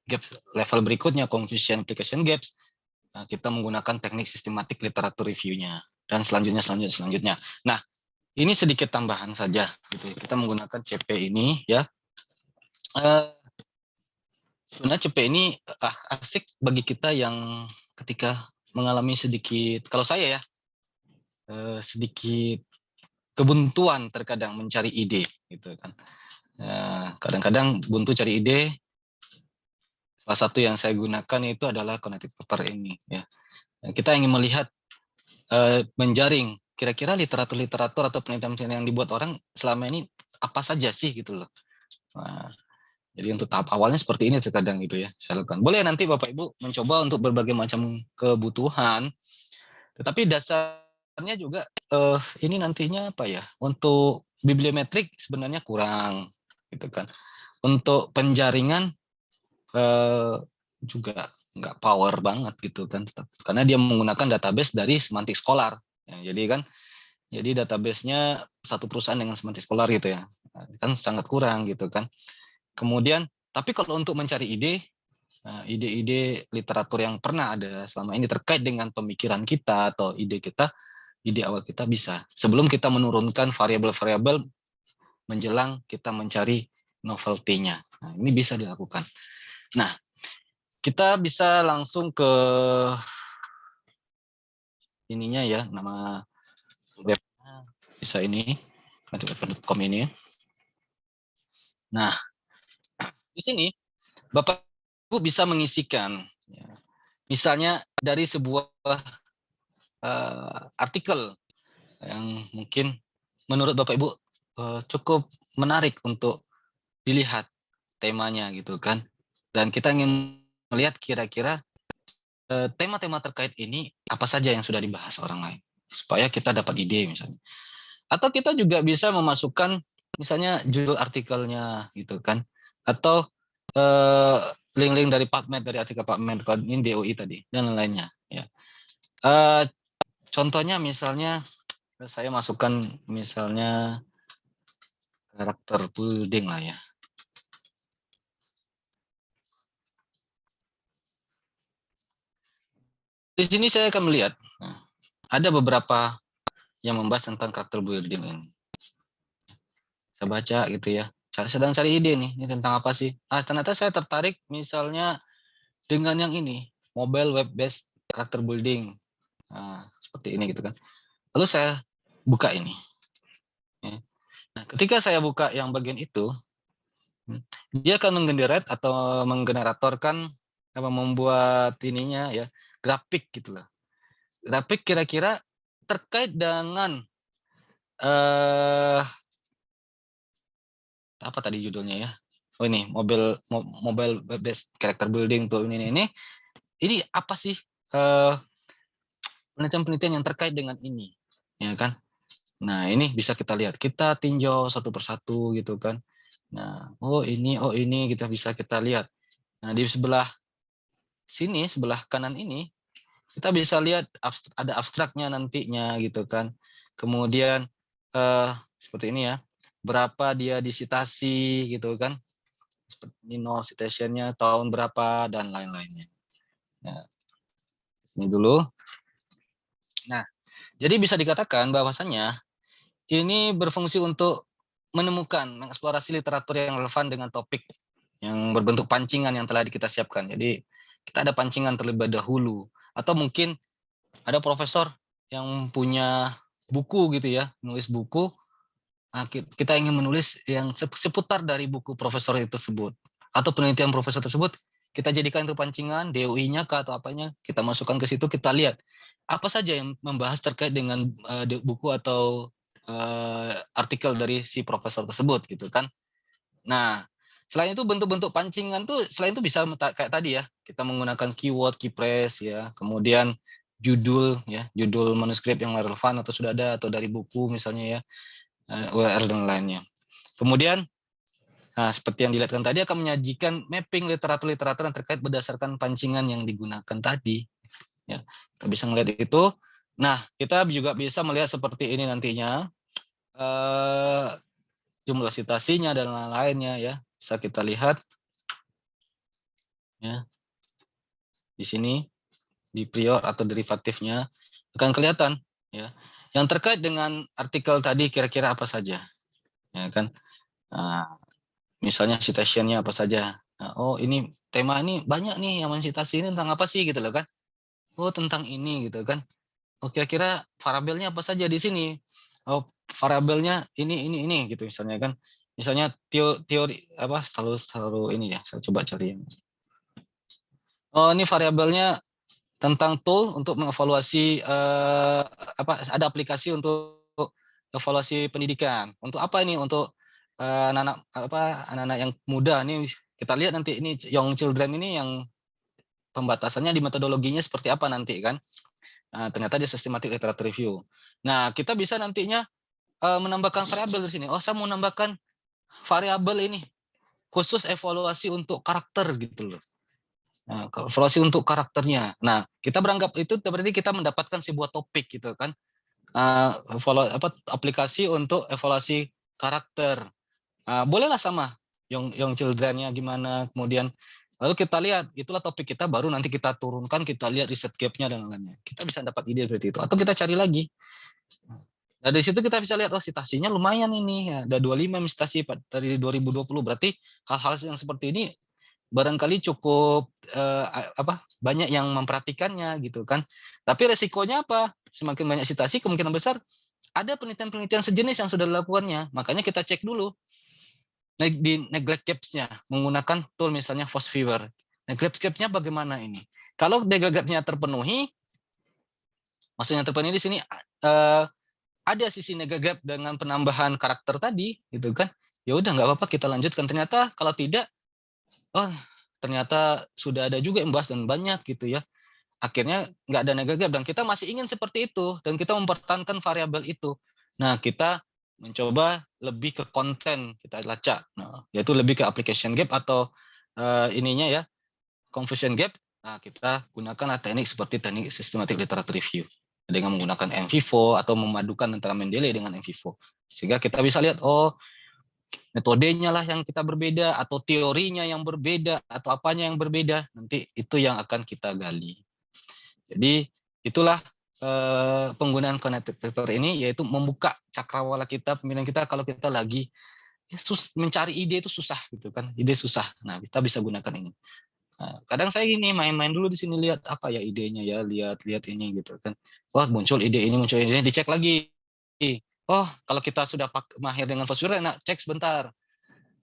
gap level berikutnya confusion application gaps. Nah, kita menggunakan teknik sistematik literatur review-nya dan selanjutnya. Nah, ini sedikit tambahan saja gitu. Kita menggunakan CP ini ya. Sebenarnya CP ini asik bagi kita yang ketika mengalami sedikit, kalau saya ya, sedikit kebuntuan terkadang mencari ide gitu kan. Kadang-kadang buntu cari ide. Salah satu yang saya gunakan itu adalah connected paper ini ya. Kita ingin melihat menjaring kira-kira literatur atau penelitian yang dibuat orang selama ini apa saja sih gitu loh. Nah, jadi untuk tahap awalnya seperti ini terkadang gitu ya saya lakukan. Boleh nanti Bapak Ibu mencoba untuk berbagai macam kebutuhan, tetapi dasarnya juga ini nantinya apa ya, untuk bibliometrik sebenarnya kurang gitu kan. Untuk penjaringan juga nggak power banget gitu kan, karena dia menggunakan database dari Semantic Scholar ya, jadi database-nya satu perusahaan dengan Semantic Scholar gitu ya, kan sangat kurang gitu kan. Kemudian tapi kalau untuk mencari ide-ide literatur yang pernah ada selama ini terkait dengan pemikiran kita atau ide awal kita bisa sebelum kita menurunkan variabel-variabel menjelang kita mencari novelty-nya. Nah, ini bisa dilakukan. Nah, kita bisa langsung ke ininya ya, nama webnya bisa ini. www.com ini. Nah, di sini Bapak Ibu bisa mengisikan, ya, misalnya dari sebuah artikel yang mungkin menurut Bapak Ibu cukup menarik untuk dilihat temanya gitu kan. Dan kita ingin melihat kira-kira tema-tema terkait ini apa saja yang sudah dibahas orang lain supaya kita dapat ide misalnya. Atau kita juga bisa memasukkan misalnya judul artikelnya gitu kan. Atau link-link dari PubMed, dari artikel PubMed, ini DOI tadi dan lainnya ya. Contohnya misalnya saya masukkan misalnya karakter building lah ya. Di sini saya akan melihat ada beberapa yang membahas tentang karakter building ini. Saya baca gitu ya. Sedang cari ide nih, ini tentang apa sih? Ternyata saya tertarik misalnya dengan yang ini, mobile web based karakter building. Seperti ini gitu kan. Lalu saya buka ini. Nah, ketika saya buka yang bagian itu, dia akan menggenerate atau menggeneratorkan apa membuat ininya ya, grafik gitu loh. Grafik kira-kira terkait dengan apa tadi judulnya ya? Oh ini mobile based character building tuh ini apa sih penelitian-penelitian yang terkait dengan ini, ya kan? Nah ini bisa kita lihat, kita tinjau satu persatu gitu kan. Nah oh ini kita bisa kita lihat. Nah di sebelah sini, sebelah kanan ini kita bisa lihat ada abstraknya nantinya gitu kan. Kemudian seperti ini ya, berapa dia disitasi gitu kan. Seperti ini citationnya tahun berapa dan lain-lainnya. Nah, ini dulu. Nah, jadi bisa dikatakan bahwasannya ini berfungsi untuk menemukan, mengeksplorasi literatur yang relevan dengan topik yang berbentuk pancingan yang telah kita siapkan. Jadi kita ada pancingan terlebih dahulu. Atau mungkin ada profesor yang punya buku gitu ya, menulis buku. Kita ingin menulis yang seputar dari buku profesor itu tersebut. Atau penelitian profesor tersebut, kita jadikan itu pancingan, DOI-nya atau apanya, kita masukkan ke situ, kita lihat apa saja yang membahas terkait dengan buku atau artikel dari si profesor tersebut gitu kan. Nah, selain itu bentuk-bentuk pancingan tuh selain itu bisa kayak tadi ya, kita menggunakan keyword, key phrase ya, kemudian judul ya, judul manuskrip yang relevan atau sudah ada atau dari buku misalnya ya, URL dan lainnya. Kemudian seperti yang dilihatkan tadi akan menyajikan mapping literatur-literatur yang terkait berdasarkan pancingan yang digunakan tadi. Ya, kita bisa melihat itu. Nah, kita juga bisa melihat seperti ini nantinya. Jumlah citasinya dan lain-lainnya ya. Bisa kita lihat. Ya. Di sini di prior atau derivatifnya akan kelihatan ya. Yang terkait dengan artikel tadi kira-kira apa saja. Ya kan? Misalnya citationnya apa saja. Oh ini tema ini banyak nih yang mencitasi ini tentang apa sih gitu loh kan. Oh tentang ini gitu kan. Oh kira-kira variabelnya apa saja di sini. Oh variabelnya ini gitu misalnya kan. Misalnya teori apa selalu ini ya. Saya coba cari yang. Oh ini variabelnya tentang tool untuk mengevaluasi ada aplikasi untuk evaluasi pendidikan. Untuk apa ini? Untuk anak-anak yang muda nih kita lihat nanti ini young children ini yang pembatasannya di metodologinya seperti apa nanti kan. Ternyata dia systematic literature review. Nah, kita bisa nantinya menambahkan variabel di sini. Oh, saya mau menambahkan variabel ini khusus evaluasi untuk karakter gitu loh. Nah, evaluasi untuk karakternya. Nah, kita beranggap itu berarti kita mendapatkan sebuah topik gitu kan. Aplikasi untuk evaluasi karakter. Bolehlah sama young children-nya gimana, kemudian lalu kita lihat itulah topik kita, baru nanti kita turunkan, kita lihat riset gap-nya dan lainnya. Kita bisa dapat ide seperti itu. Atau kita cari lagi. Nah, dari situ kita bisa lihat oh citasinya lumayan ini ya, ada 25 citasi dari 2020. Berarti hal-hal yang seperti ini barangkali cukup banyak yang memperhatikannya gitu kan. Tapi resikonya apa? Semakin banyak citasi kemungkinan besar ada penelitian-penelitian sejenis yang sudah dilakukannya. Makanya kita cek dulu di neglect gaps-nya menggunakan tool misalnya Phosviewer. Neglect gap-nya bagaimana ini? Kalau neglect gap-nya terpenuhi, maksudnya terpenuhi di sini ada sisi neglect gap dengan penambahan karakter tadi, gitu kan? Ya udah nggak apa-apa kita lanjutkan. Ternyata kalau tidak, oh ternyata sudah ada juga yang bahas dan banyak gitu ya. Akhirnya nggak ada neglect gap dan kita masih ingin seperti itu dan kita mempertahankan variabel itu. Nah kita mencoba lebih ke konten kita lacak, nah, yaitu lebih ke application gap atau ininya ya confusion gap. Nah, kita gunakan teknik seperti teknik systematic literature review dengan menggunakan MVivo atau memadukan antara Mendeley dengan MVivo, sehingga kita bisa lihat oh metodenya lah yang kita berbeda atau teorinya yang berbeda atau apanya yang berbeda, nanti itu yang akan kita gali. Jadi itulah penggunaan connected paper ini, yaitu membuka cakrawala kita, pemilihan kita kalau kita lagi mencari ide itu susah gitu kan, ide susah. Nah kita bisa gunakan ini. Nah, kadang saya gini main-main dulu di sini, lihat apa ya idenya ya, lihat ini gitu kan. Wah muncul ide ini, muncul ide ini, dicek lagi. Oh kalau kita sudah mahir dengan Phosviewer, enak cek sebentar.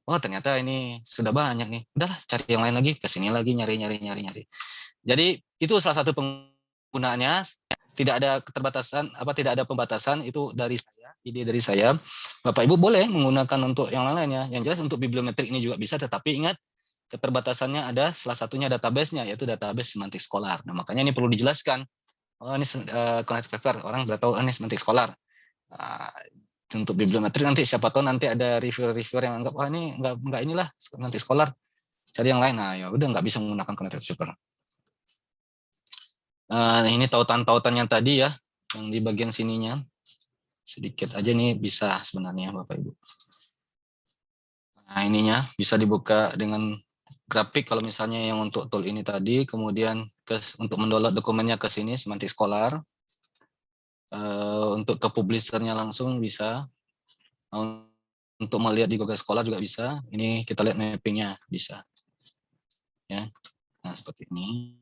Oh ternyata ini sudah banyak nih. Udahlah cari yang lain lagi, kesini lagi nyari. Jadi itu salah satu penggunaannya. Tidak ada keterbatasan, tidak ada pembatasan, itu dari saya, ide dari saya. Bapak Ibu boleh menggunakan untuk yang lain-lainnya. Yang jelas untuk bibliometrik ini juga bisa, tetapi ingat keterbatasannya ada, salah satunya database-nya, yaitu database semantik Scholar. Nah, makanya ini perlu dijelaskan. Oh, ini connected paper, orang sudah tahu ini semantik Scholar. Untuk bibliometrik nanti siapa tahu nanti ada reviewer yang anggap wah ini enggak inilah semantik Scholar, cari yang lain. Nah, ya udah nggak bisa menggunakan connected paper. Ini tautan-tautannya tadi ya, yang di bagian sininya. Sedikit aja nih bisa sebenarnya Bapak Ibu. Nah ininya bisa dibuka dengan grafik kalau misalnya yang untuk tool ini tadi, kemudian untuk mendownload dokumennya ke sini, Semantic Scholar. Untuk ke publishernya langsung bisa. Untuk melihat di Google Scholar juga bisa. Ini kita lihat mappingnya bisa. Ya, nah seperti ini.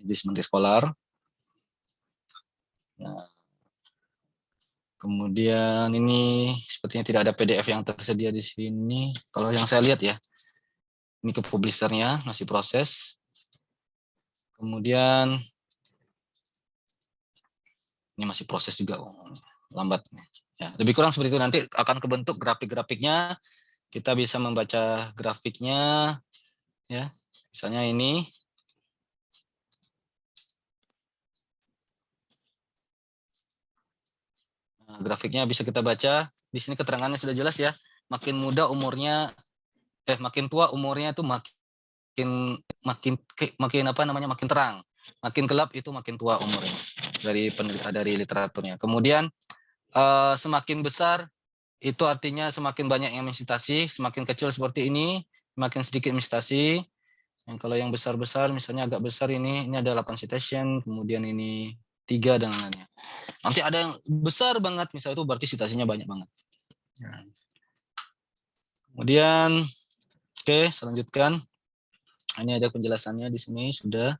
Di Semantic Scholar. Nah, kemudian ini sepertinya tidak ada PDF yang tersedia di sini. Kalau yang saya lihat ya, ini ke publishernya masih proses. Kemudian ini masih proses juga, lambat. Ya, lebih kurang seperti itu. Nanti akan kebentuk grafik-grafiknya. Kita bisa membaca grafiknya, ya. Misalnya ini. Nah, grafiknya bisa kita baca. Di sini keterangannya sudah jelas ya. Makin muda umurnya, makin tua umurnya itu makin makin terang. Makin gelap itu makin tua umurnya dari literaturnya. Kemudian semakin besar itu artinya semakin banyak yang mensitasi, semakin kecil seperti ini, semakin sedikit mensitasi. Yang kalau yang besar-besar misalnya agak besar ini ada 8 citation, kemudian ini 3 dan lainnya. Nanti ada yang besar banget, misalnya itu berarti citasinya banyak banget. Ya. Kemudian, saya lanjutkan. Ini ada penjelasannya di sini sudah.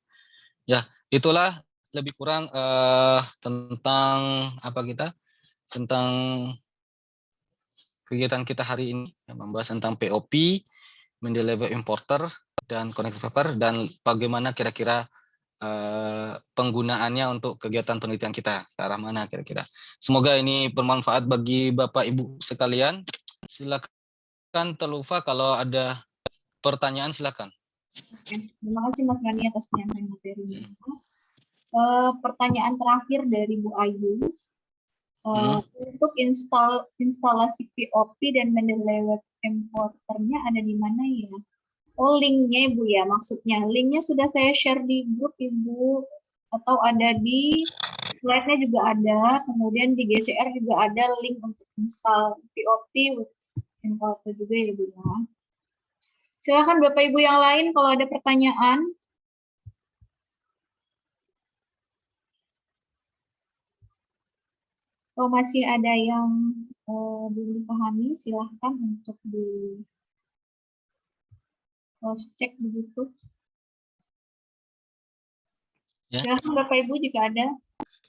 Ya, itulah lebih kurang tentang tentang kegiatan kita hari ini, yang membahas tentang POP, Mendeley Web Importer, dan connected paper, dan bagaimana kira-kira penggunaannya untuk kegiatan penelitian kita, ke arah mana kira-kira. Semoga ini bermanfaat bagi Bapak Ibu sekalian. Silakan terlupa kalau ada pertanyaan, silakan. Oke, terima kasih Mas Rani atas penyampaian materinya. Pertanyaan terakhir dari Bu Ayu. Untuk instalasi POP dan Mendeley Web Importer-nya ada di mana ya? Oh, linknya Ibu ya, maksudnya. Linknya sudah saya share di grup Ibu, atau ada di slide-nya juga ada, kemudian di GCR juga ada link untuk install POP Importer juga ya Ibu ya. Silakan Bapak Ibu yang lain kalau ada pertanyaan. Kalau masih ada yang belum dipahami, silahkan untuk di cross check begitu. Ya. Silahkan Bapak Ibu jika ada.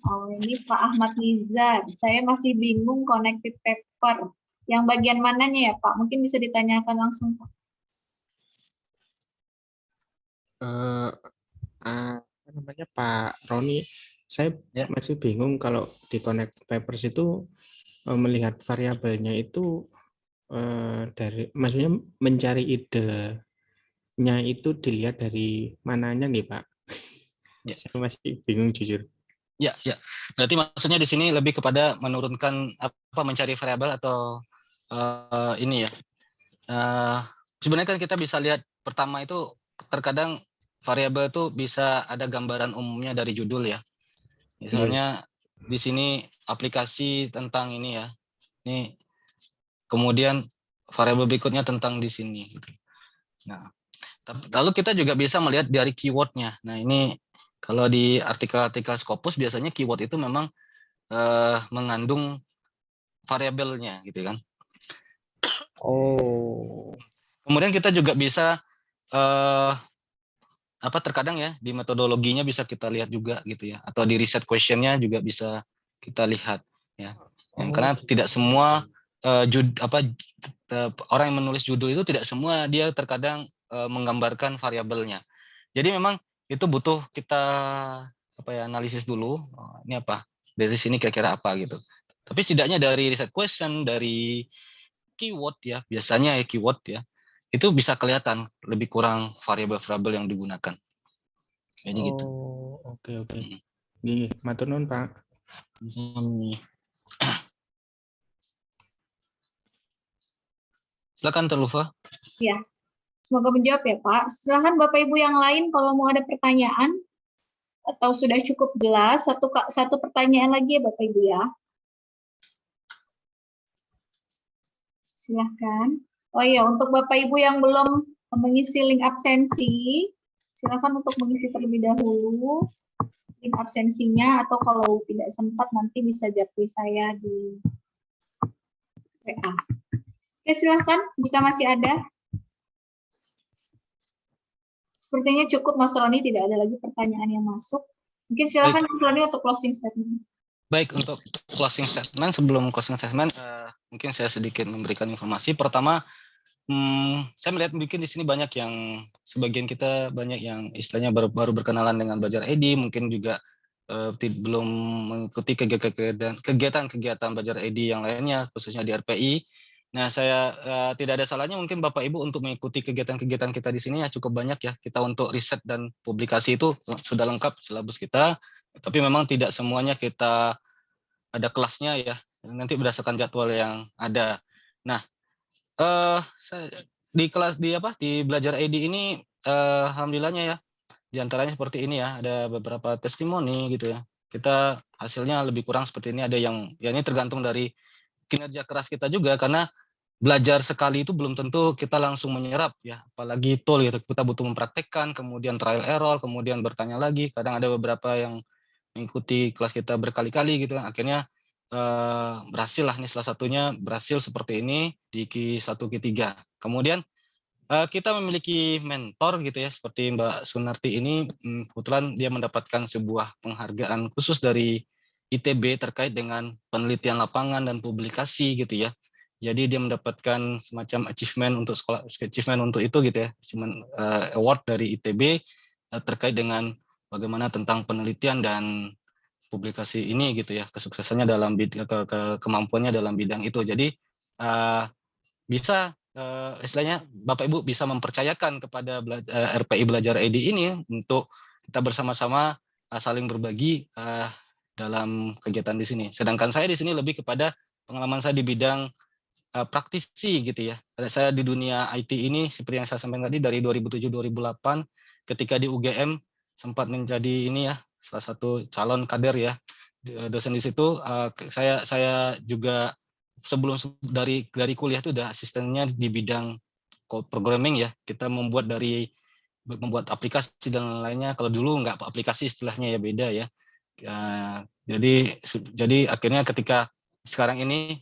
Oh, ini Pak Ahmad Nizar. Saya masih bingung connected paper. Yang bagian mananya ya, Pak? Mungkin bisa ditanyakan langsung, Pak. Apa namanya Pak Roni, saya Ya. masih bingung kalau di Connect Papers itu melihat variabelnya itu maksudnya mencari idenya itu dilihat dari mananya nih Pak? Ya. Saya masih bingung jujur. Ya, ya. Berarti maksudnya di sini lebih kepada menurunkan mencari variabel atau ini ya. Sebenarnya kan kita bisa lihat pertama itu terkadang variabel itu bisa ada gambaran umumnya dari judul ya. Misalnya di sini aplikasi tentang ini ya. Ini kemudian variabel berikutnya tentang di sini. Nah, lalu kita juga bisa melihat dari keywordnya. Nah, ini kalau di artikel-artikel Scopus biasanya keyword itu memang mengandung variabelnya gitu kan. Oh. Kemudian kita juga bisa terkadang ya di metodologinya bisa kita lihat juga gitu ya, atau di research questionnya juga bisa kita lihat ya. Karena tidak semua orang yang menulis judul itu tidak semua dia terkadang menggambarkan variabelnya. Jadi memang itu butuh kita analisis dulu. Ini apa dari sini kira-kira apa gitu. Tapi setidaknya dari research question, dari keyword ya, biasanya ya keyword ya, itu bisa kelihatan lebih kurang variabel-variabel yang digunakan. Jadi gitu. Oke. Gini, matur nuwun Pak. Silakan Terlufa. Ya, semoga menjawab ya Pak. Silahkan Bapak Ibu yang lain kalau mau ada pertanyaan atau sudah cukup jelas. Satu pertanyaan lagi ya Bapak Ibu ya. Silahkan. Oh iya, untuk Bapak Ibu yang belum mengisi link absensi, silahkan untuk mengisi terlebih dahulu link absensinya, atau kalau tidak sempat nanti bisa japri saya di WA. Oke, silahkan jika masih ada. Sepertinya cukup Mas Roni, tidak ada lagi pertanyaan yang masuk. Mungkin silahkan Mas Roni untuk closing statement. Baik, untuk closing statement, sebelum closing statement, mungkin saya sedikit memberikan informasi. Pertama, saya melihat mungkin di sini banyak yang, sebagian kita banyak yang istilahnya baru berkenalan dengan Belajar ID, mungkin juga belum mengikuti kegiatan-kegiatan Belajar ID yang lainnya, khususnya di RPI. Nah, saya tidak ada salahnya mungkin Bapak Ibu untuk mengikuti kegiatan-kegiatan kita di sini ya, cukup banyak ya. Kita untuk riset dan publikasi itu sudah lengkap silabus kita, tapi memang tidak semuanya kita ada kelasnya ya, nanti berdasarkan jadwal yang ada. Nah, di kelas di Belajar ID ini alhamdulillahnya ya, diantaranya seperti ini ya, ada beberapa testimoni gitu ya. Kita hasilnya lebih kurang seperti ini, ada yang ya ini tergantung dari kinerja keras kita juga, karena belajar sekali itu belum tentu kita langsung menyerap ya, apalagi tool gitu, kita butuh mempraktekkan, kemudian trial error, kemudian bertanya lagi. Kadang ada beberapa yang mengikuti kelas kita berkali-kali gitu, akhirnya berhasil lah, ini salah satunya berhasil seperti ini di Q1 Q3. Kemudian kita memiliki mentor gitu ya, seperti Mbak Sunarti ini, kebetulan dia mendapatkan sebuah penghargaan khusus dari ITB terkait dengan penelitian lapangan dan publikasi gitu ya. Jadi dia mendapatkan semacam achievement untuk sekolah, achievement untuk itu gitu ya, achievement award dari ITB terkait dengan bagaimana tentang penelitian dan publikasi ini gitu ya, kesuksesannya dalam kemampuannya dalam bidang itu. Jadi bisa istilahnya Bapak Ibu bisa mempercayakan kepada RPI Belajar ID ini untuk kita bersama-sama saling berbagi dalam kegiatan di sini. Sedangkan saya di sini lebih kepada pengalaman saya di bidang praktisi gitu ya. Saya di dunia IT ini seperti yang saya sampaikan tadi dari 2007-2008 ketika di UGM sempat menjadi ini ya, salah satu calon kader ya, dosen di situ. Saya juga sebelum dari kuliah itu udah asistennya di bidang code programming ya. Kita membuat aplikasi dan lainnya. Kalau dulu nggak aplikasi istilahnya ya, beda ya. Jadi akhirnya ketika sekarang ini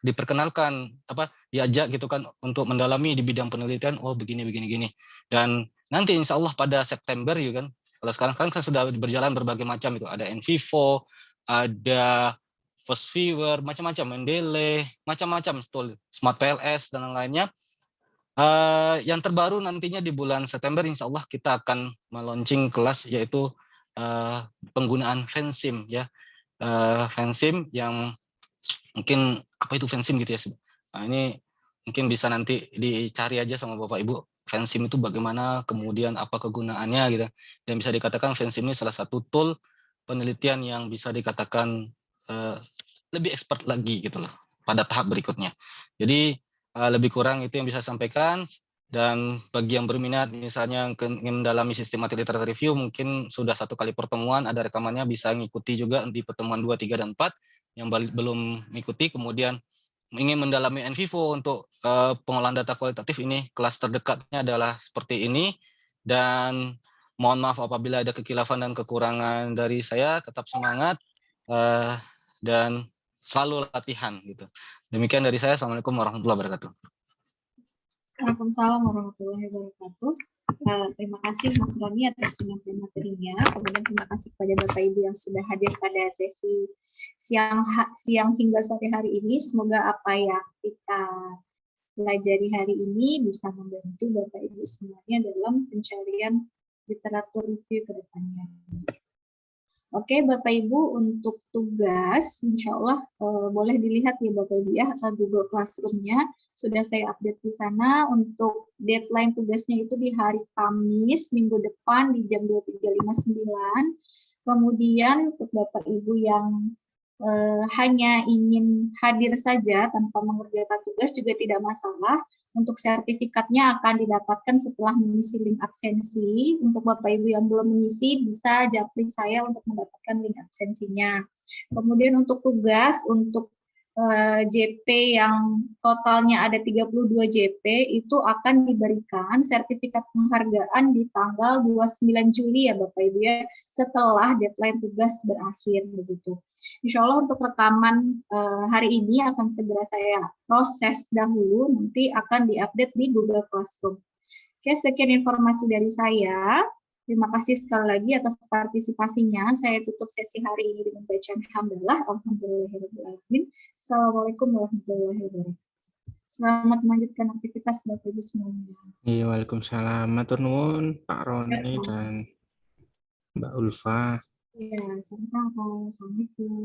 diperkenalkan diajak gitu kan untuk mendalami di bidang penelitian, begini dan nanti insya Allah pada September juga kan, kalau sekarang kan sudah berjalan berbagai macam itu, ada NVivo, ada Fast Viewer, macam-macam, Mendeley, macam-macam, Smart PLS dan lain-lainnya. Yang terbaru nantinya di bulan September, insya Allah kita akan meluncing kelas yaitu penggunaan Fansim ya, Fansim yang mungkin apa itu Fansim gitu ya. Nah, ini mungkin bisa nanti dicari aja sama Bapak Ibu. Fansim itu bagaimana, kemudian apa kegunaannya gitu. Dan bisa dikatakan Fansim ini salah satu tool penelitian yang bisa dikatakan lebih expert lagi gitu loh pada tahap berikutnya. Jadi lebih kurang itu yang bisa saya sampaikan. Dan bagi yang berminat misalnya ingin mendalami sistematik literatur review, mungkin sudah 1 kali pertemuan, ada rekamannya, bisa ngikuti juga di pertemuan 2, 3, dan 4 yang belum mengikuti. Kemudian ingin mendalami NVivo untuk pengolahan data kualitatif, ini kelas terdekatnya adalah seperti ini. Dan mohon maaf apabila ada kekhilafan dan kekurangan dari saya, tetap semangat dan selalu latihan gitu. Demikian dari saya. Assalamualaikum warahmatullahi wabarakatuh. Waalaikumsalam warahmatullahi wabarakatuh. Terima kasih Mas Roni atas penyampaian materinya. Kemudian terima kasih kepada Bapak Ibu yang sudah hadir pada sesi siang hingga sore hari ini. Semoga apa yang kita pelajari hari ini bisa membantu Bapak Ibu semuanya dalam pencarian literatur review ke depannya. Oke, Bapak Ibu, untuk tugas, insya Allah boleh dilihat ya Bapak Ibu ya, Google Classroom-nya sudah saya update di sana. Untuk deadline tugasnya itu di hari Kamis minggu depan di jam 23.59. Kemudian untuk Bapak Ibu yang hanya ingin hadir saja tanpa mengerjakan tugas juga tidak masalah. Untuk sertifikatnya akan didapatkan setelah mengisi link absensi. Untuk Bapak Ibu yang belum mengisi, bisa japri saya untuk mendapatkan link absensinya. Kemudian untuk tugas, untuk JP yang totalnya ada 32 JP, itu akan diberikan sertifikat penghargaan di tanggal 29 Juli ya Bapak Ibu ya, setelah deadline tugas berakhir begitu. Insya Allah untuk rekaman hari ini akan segera saya proses dahulu, nanti akan diupdate di Google Classroom. Oke, sekian informasi dari saya. Terima kasih sekali lagi atas partisipasinya. Saya tutup sesi hari ini dengan bacaan hamdalah. Alhamdulillahirrahmanirrahim. Assalamualaikum warahmatullahi wabarakatuh. Selamat melanjutkan aktivitas Bapak Ibu semuanya. Iya, waalaikumsalam. Matur nuwun Pak Roni dan Mbak Ulfa. Ya, sama-sama. Assalamualaikum.